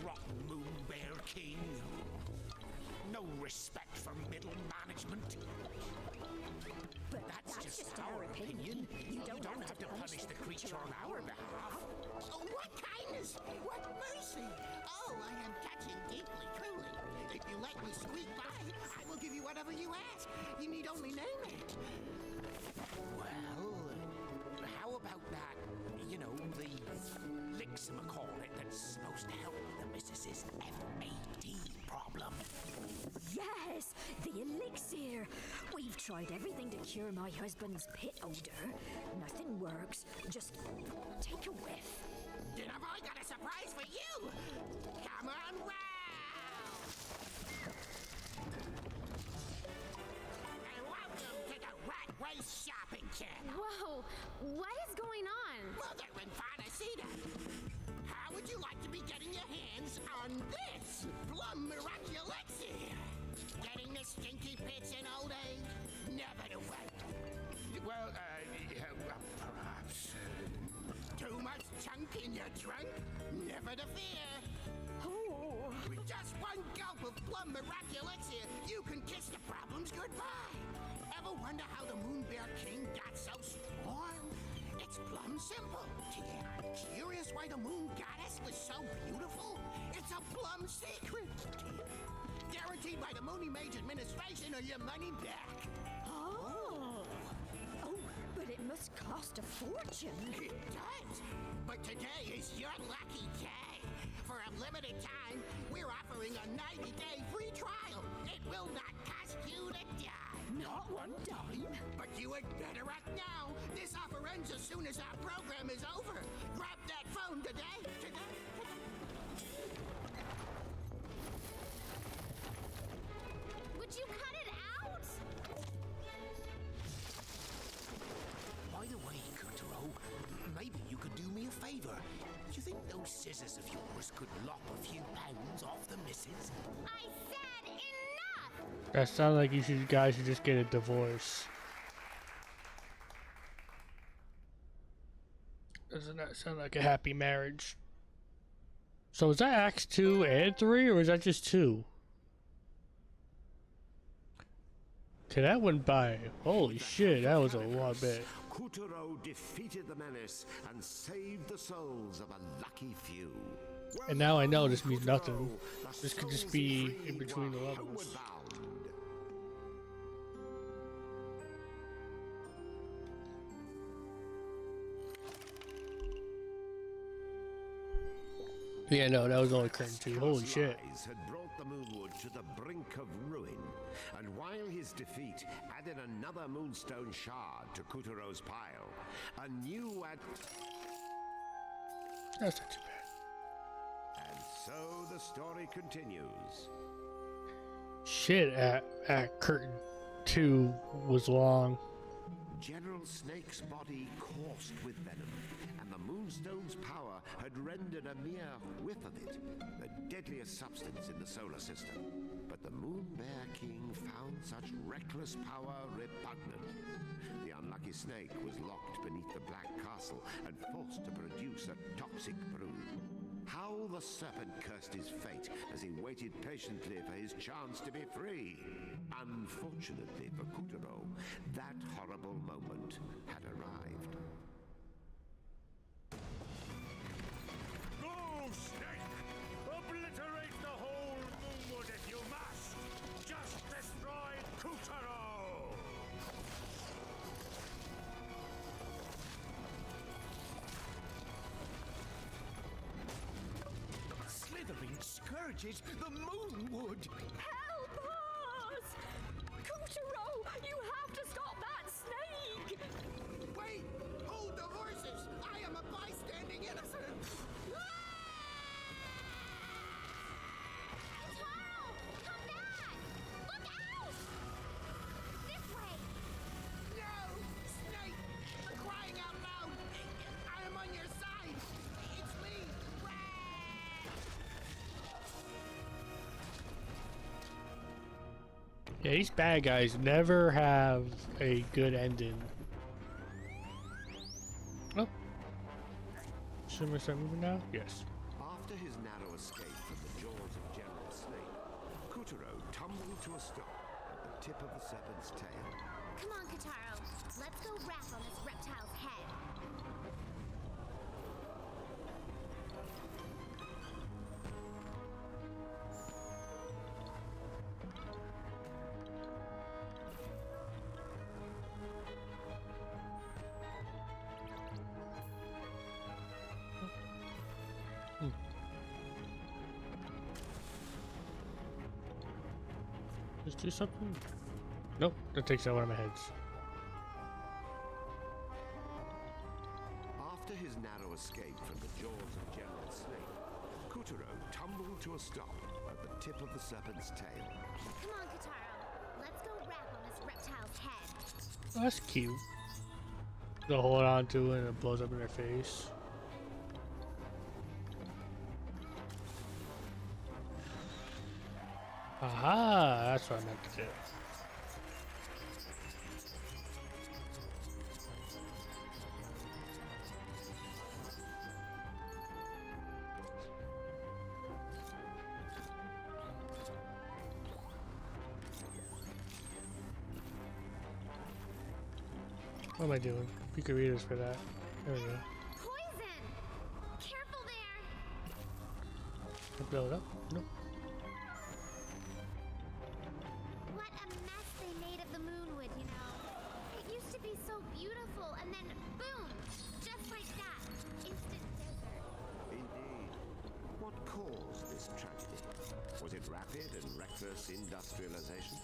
Rotten Moon Bear King. No respect for middle management. But That's just our opinion. You don't have to punish the creature on our behalf. Oh, what kindness! What mercy! Oh, I am touching deeply, truly. If you let me squeak by, I will give you whatever you ask. You need only name it. Well, how about that, you know, the liximacornet that's supposed to help the Mrs.'s FAD problem? yes, the elixir. We've tried everything to cure my husband's pit odor. Nothing works. Just take a whiff. Then have I got a surprise for you? Come on round! And welcome to the Rat Race Shopping Channel. Whoa, what is going on? Mother and Fantasita, how would you like to be getting your hands on this Plum Miraculexia? Getting the stinky pits in old age? Never the way. Well, perhaps. Too much chunk in your trunk? Never to fear. Oh, With just one gulp of Plum Miraculexia, you can kiss the problems goodbye. Ever wonder how the Moon Bear King got so strong? It's plumb simple. Curious why the Moon Goddess was so beautiful? It's a plumb secret. Guaranteed by the Moony Mage administration or your money back. oh, but it must cost a fortune. It does. But today is your lucky day. For a limited time, we're offering a 90-day free trial. It will not cost you a dime. Not one dime. But you had better act now. This offer ends as soon as our program is over. Grab that phone today. Would you cut it out? By the way, Kutaro, maybe you could do me a favor. You think those scissors of yours could lop a few pounds off the missus? I said enough! That sounds like you guys should just get a divorce. Doesn't that sound like a happy marriage? So is that Acts 2 and 3, or is that just 2? Okay, that went by. Holy shit, that was a lot bit. Kutaro defeated the menace and saved the souls of a lucky few. And now I know this means nothing. This could just be in between the levels. Yeah, no, that was only current 2. Holy shit. Had brought the Moonwood to the brink of ruin, and while his defeat added another Moonstone shard to Kutaro's pile, a new That's not too bad. And so the story continues. Shit, at curtain 2 was long. General Snake's body coursed with venom, and the Moonstone's power had rendered a mere whiff of it the deadliest substance in the solar system. But the Moon Bear King found such reckless power repugnant. The unlucky snake was locked beneath the Black Castle and forced to produce a toxic brood. How the serpent cursed his fate as he waited patiently for his chance to be free. Unfortunately for Kutaro, that horrible moment had arrived. Go, Snake! Obliterate the whole Moonwood if you must! Just destroy Kutaro! Slithering scourges the Moonwood. Help us! Kutaro, you have to stop that snake! Wait! Hold the horses! I am a bystanding innocent! Taro! Come back! Look out! This way! No! Snake! For crying out loud! I am on your side! It's me! Yeah, these bad guys never have a good ending. Oh. Should we start moving now? Yes. After his narrow escape from the jaws of General Snake, Kutaro tumbled to a stop at the tip of the serpent's tail. Come on, Kataro. Let's go rap on this reptile's head. Just do something? Nope, that takes out one of my heads. After his narrow escape from the jaws of General Snake, Kutaro tumbled to a stop at the tip of the serpent's tail. Come on, Kataro. Let's go rap on this reptile's head. Oh, that's cute. They'll hold on to it and it blows up in their face. Aha! That's what I meant to do. What am I doing? Picaritas for that. There we go. Poison! Careful there! Can I blow it up? Nope. What a mess they made of the Moonwood, you know. It used to be so beautiful, and then boom! Just like that. Instant desert. Indeed. What caused this tragedy? Was it rapid and reckless industrialization?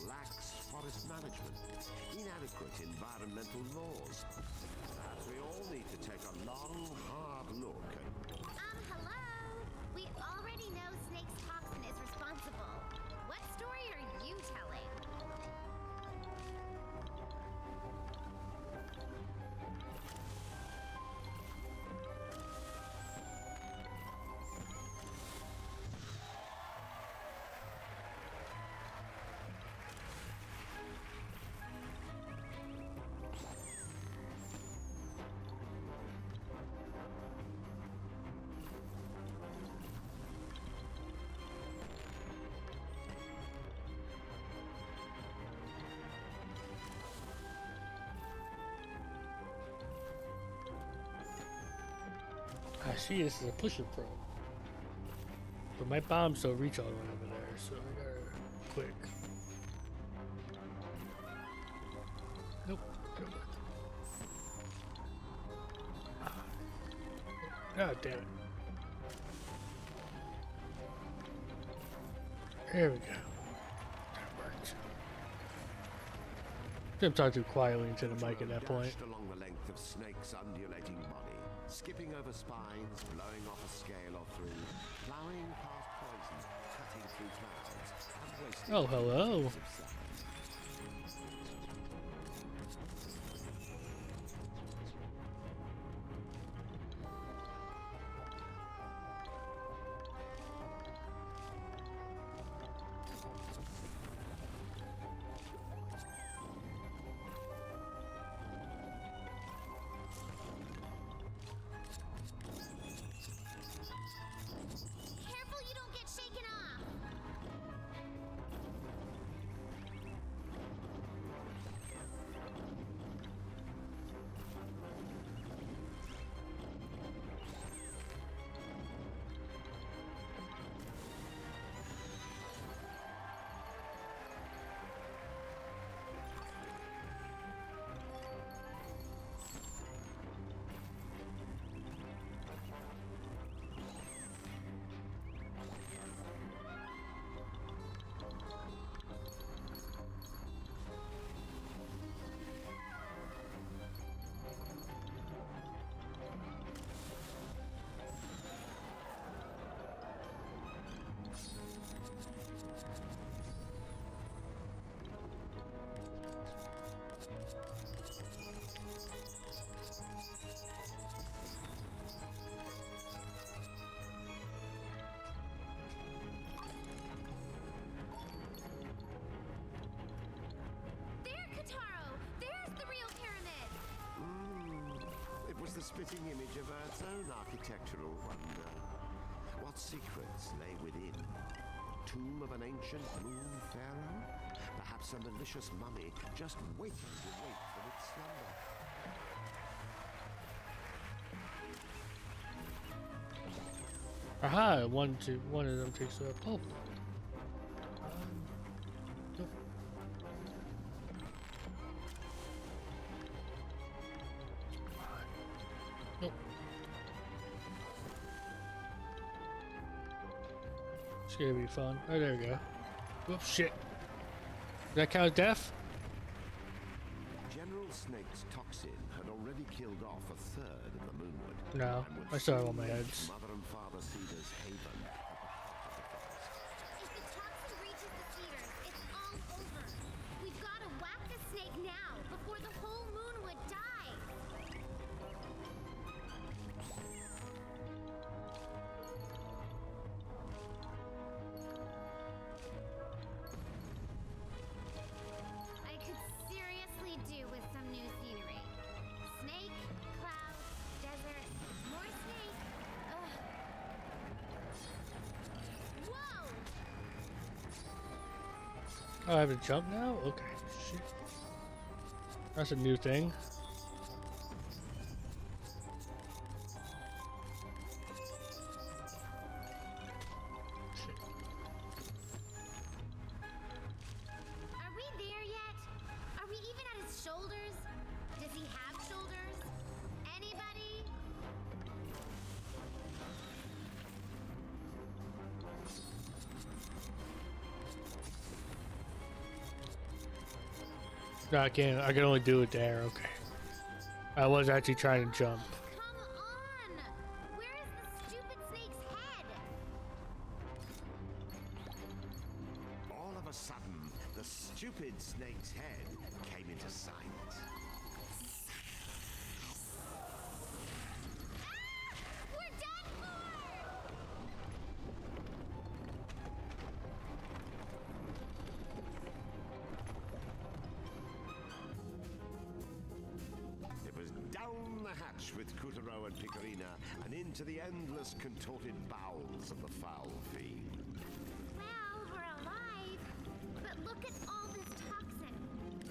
Lax forest management? Inadequate environmental laws? Perhaps we all need to take a long, hard look at... Hello? We already know Snake's toxin is responsible. What story are you telling? I see this is a pusher pro. But my bombs don't reach all the way over there, so I gotta quick. Nope. God damn it. There we go. That worked. I'm talking too quietly into the mic at that point. Dashed along the length of Snake's undulating body, skipping over spines, blowing off a scale or three, plowing past poison, cutting through clouds, and wasting Oh, hello. of sand. Careful you don't get shaken off. There, Kataro! There's the real pyramid! It was the spitting image of Earth's own architectural wonder. What secrets lay within? Tomb of an ancient moon pharaoh? Perhaps a malicious mummy just waiting to wake from its slumber. Aha, one of them takes a pulp. Nope. It's gonna be fun. Oh, there we go. Whoops, shit. Does that count as death? General Snake's toxin had already killed off a third of the Moonwood. No, and would I still have soon on my leave heads. Mother and Father Cedar's haven at the heart of the forest. If the toxin reaches the cedars, it's all over. We've got to whack the snake now, before the whole Moonwood dies. I could seriously do with some new scenery. Snake, cloud, desert, more snake. Ugh. Whoa! Oh, I have to jump now? Okay, shit. That's a new thing. Shit. Are we there yet? Are we even at his shoulders? Does he have shoulders? Anybody? No, I can't. I can only do it there. Okay. I was actually trying to jump. Come on! Where is the stupid snake's head? All of a sudden, the stupid snake's head came into sight. We're done for! It was down the hatch with Kutaro and Picarina and into the endless contorted bowels of the foul fiend. Well, we're alive. But look at all this toxin.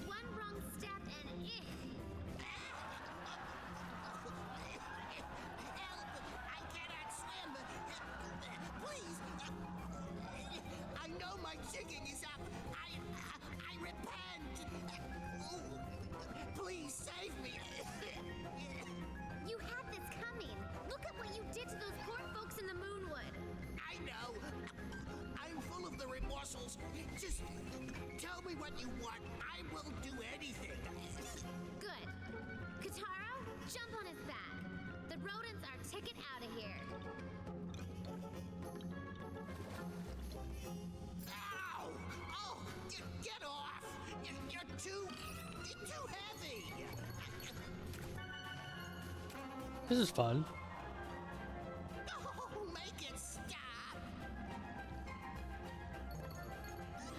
One wrong step and Help! I cannot swim! Please! I know my jigging is up! I repent! Please save me! you had this coming. Look at what you did to those poor folks in the Moonwood. I know! too heavy. This is fun. Oh, make it stop.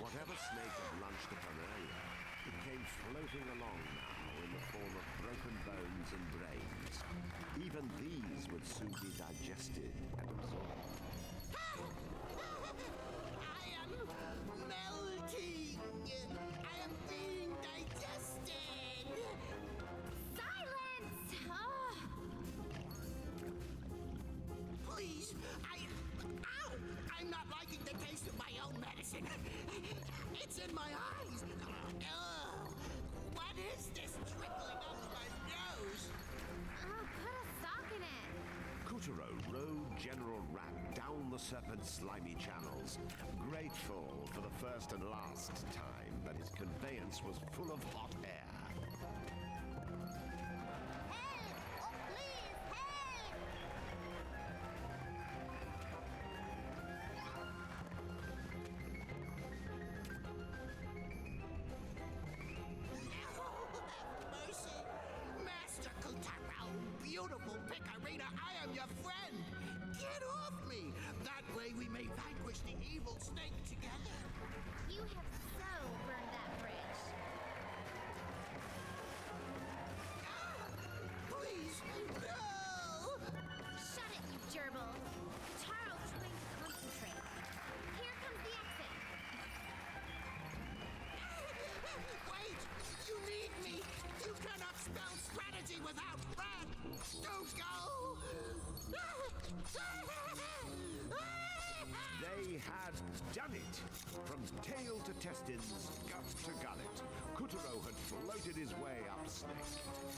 Whatever snake had lunched upon earlier, it came floating along now in the form of broken bones and brains. Even these would soon be digested and absorbed. I am melting. I am being digested. Silence! Oh, Please, ow! I'm not liking the taste of my own medicine. It's in my eyes. Ugh. What is this trickling up my nose? oh, put a sock in it. Kutaro rode General Rat down the serpent's slimy channels, grateful for the first and last time that his conveyance was full of hot air. Help! Oh, please, help! Mercy! Master Kutaro, beautiful Picarina, I am your friend! Get off me! That way we may vanquish the evil snake together. You have so burned that bridge. Please, no! Shut it, you gerbil. Taro's trying to concentrate. Here comes the exit. Wait! You need me! You cannot spell strategy without Rat! Don't go! They had done it! From tail to testins, gut to gullet, Kutaro had floated his way up Snake.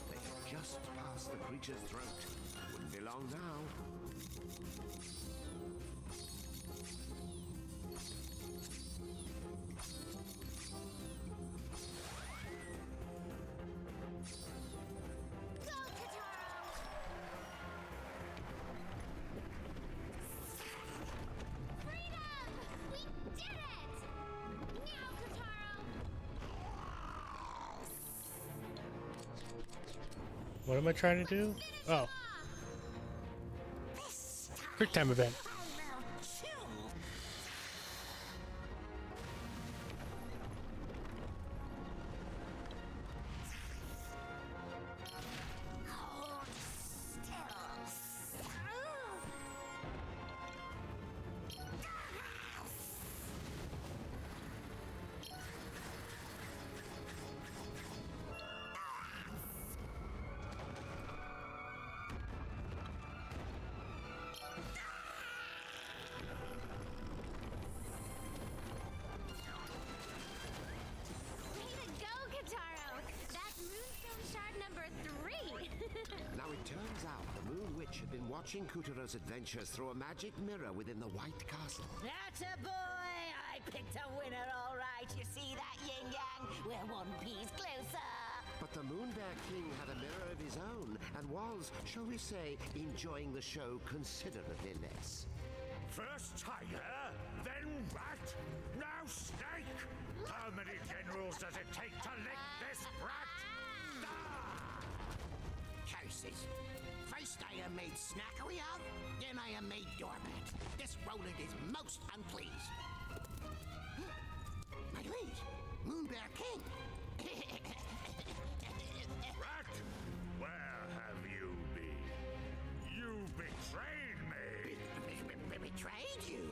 They had just passed the creature's throat. Wouldn't be long now. Go, Kataro! Freedom! We did it! Now, Kataro! What am I trying to do? Oh, quick time event. Way to go, Kataro! That's Moonstone Shard number 3! Now it turns out the Moon Witch had been watching Kutaro's adventures through a magic mirror within the White Castle. That's a boy! I picked a winner, all right. You see that, Yin Yang? We're one piece closer. But the Moon Bear King had a mirror of his own and was, shall we say, enjoying the show considerably less. First Tiger, then Rat, now Snake! How many generals does it take to lick this brat? Curses! First I am made snackery of, then I am made doormat. This Roland is most unpleased. My liege, Moon Bear King! Rat, where have you been? You betrayed me! Betrayed you?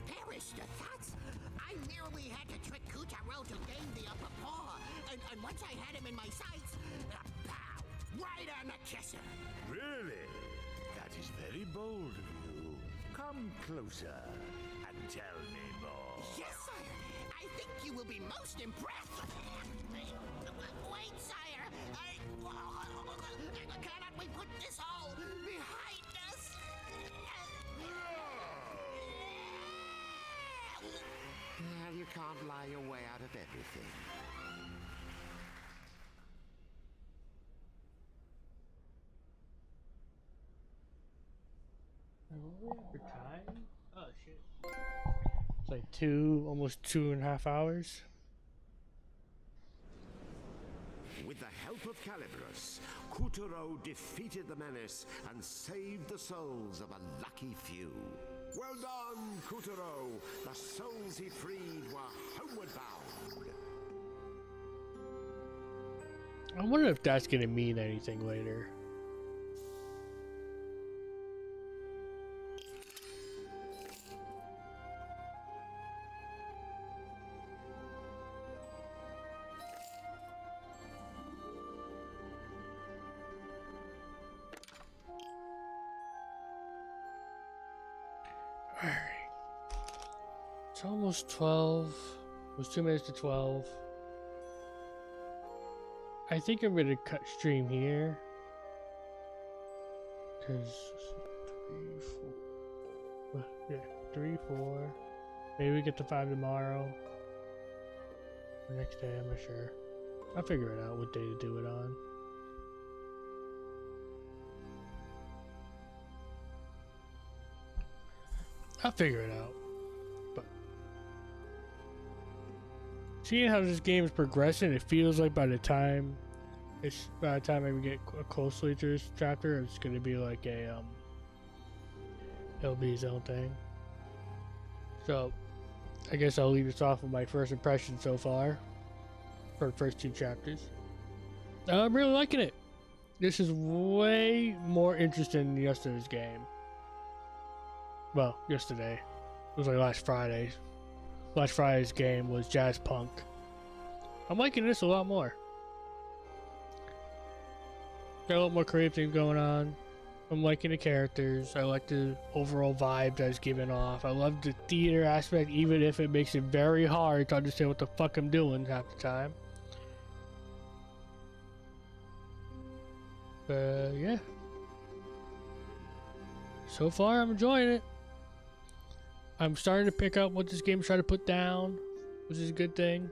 Perish the thoughts! I merely had to trick Kutaro to gain the upper paw, and once I had him in my sights, pow! Right on the kisser! Really? That is very bold of you. Come closer and tell me more. Yes, sire! I think you will be most impressed! Wait, sire! Cannot we put this all behind us? Well, you can't lie your way out of everything. For time? Oh shit. It's like almost 2.5 hours. With the help of Caliburus, Kuturo defeated the menace and saved the souls of a lucky few. Well done, Kuturo! The souls he freed were homeward bound. I wonder if that's gonna mean anything later. Alright. It's almost 12. It was 2 minutes to 12. I think I'm gonna cut stream here. Cause 3, 4. Yeah, 3, 4. Maybe we get to 5 tomorrow. Or next day, I'm not sure. I'll figure it out what day to do it on. I'll figure it out. But seeing how this game is progressing, it feels like by the time I get closely to this chapter, it's gonna be like a it'll be its own thing. So I guess I'll leave this off with my first impression so far for the first 2 chapters. I'm really liking it. This is way more interesting than yesterday's game. Well, yesterday. It was like last Friday. Last Friday's game was Jazz Punk. I'm liking this a lot more. Got a lot more creative things going on. I'm liking the characters. I like the overall vibe that's given off. I love the theater aspect, even if it makes it very hard to understand what the fuck I'm doing half the time. Yeah. So far, I'm enjoying it. I'm starting to pick up what this game's trying to put down, which is a good thing.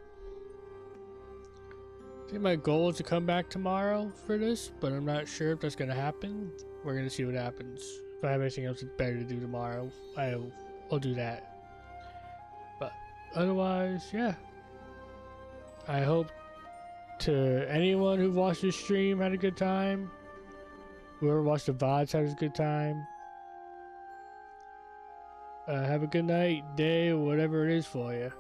I think my goal is to come back tomorrow for this, but I'm not sure if that's going to happen. We're going to see what happens. If I have anything else better to do tomorrow, I'll do that. But otherwise, yeah. I hope to anyone who watched this stream had a good time. Whoever watched the VODs had a good time. Have a good night, day, whatever it is for you.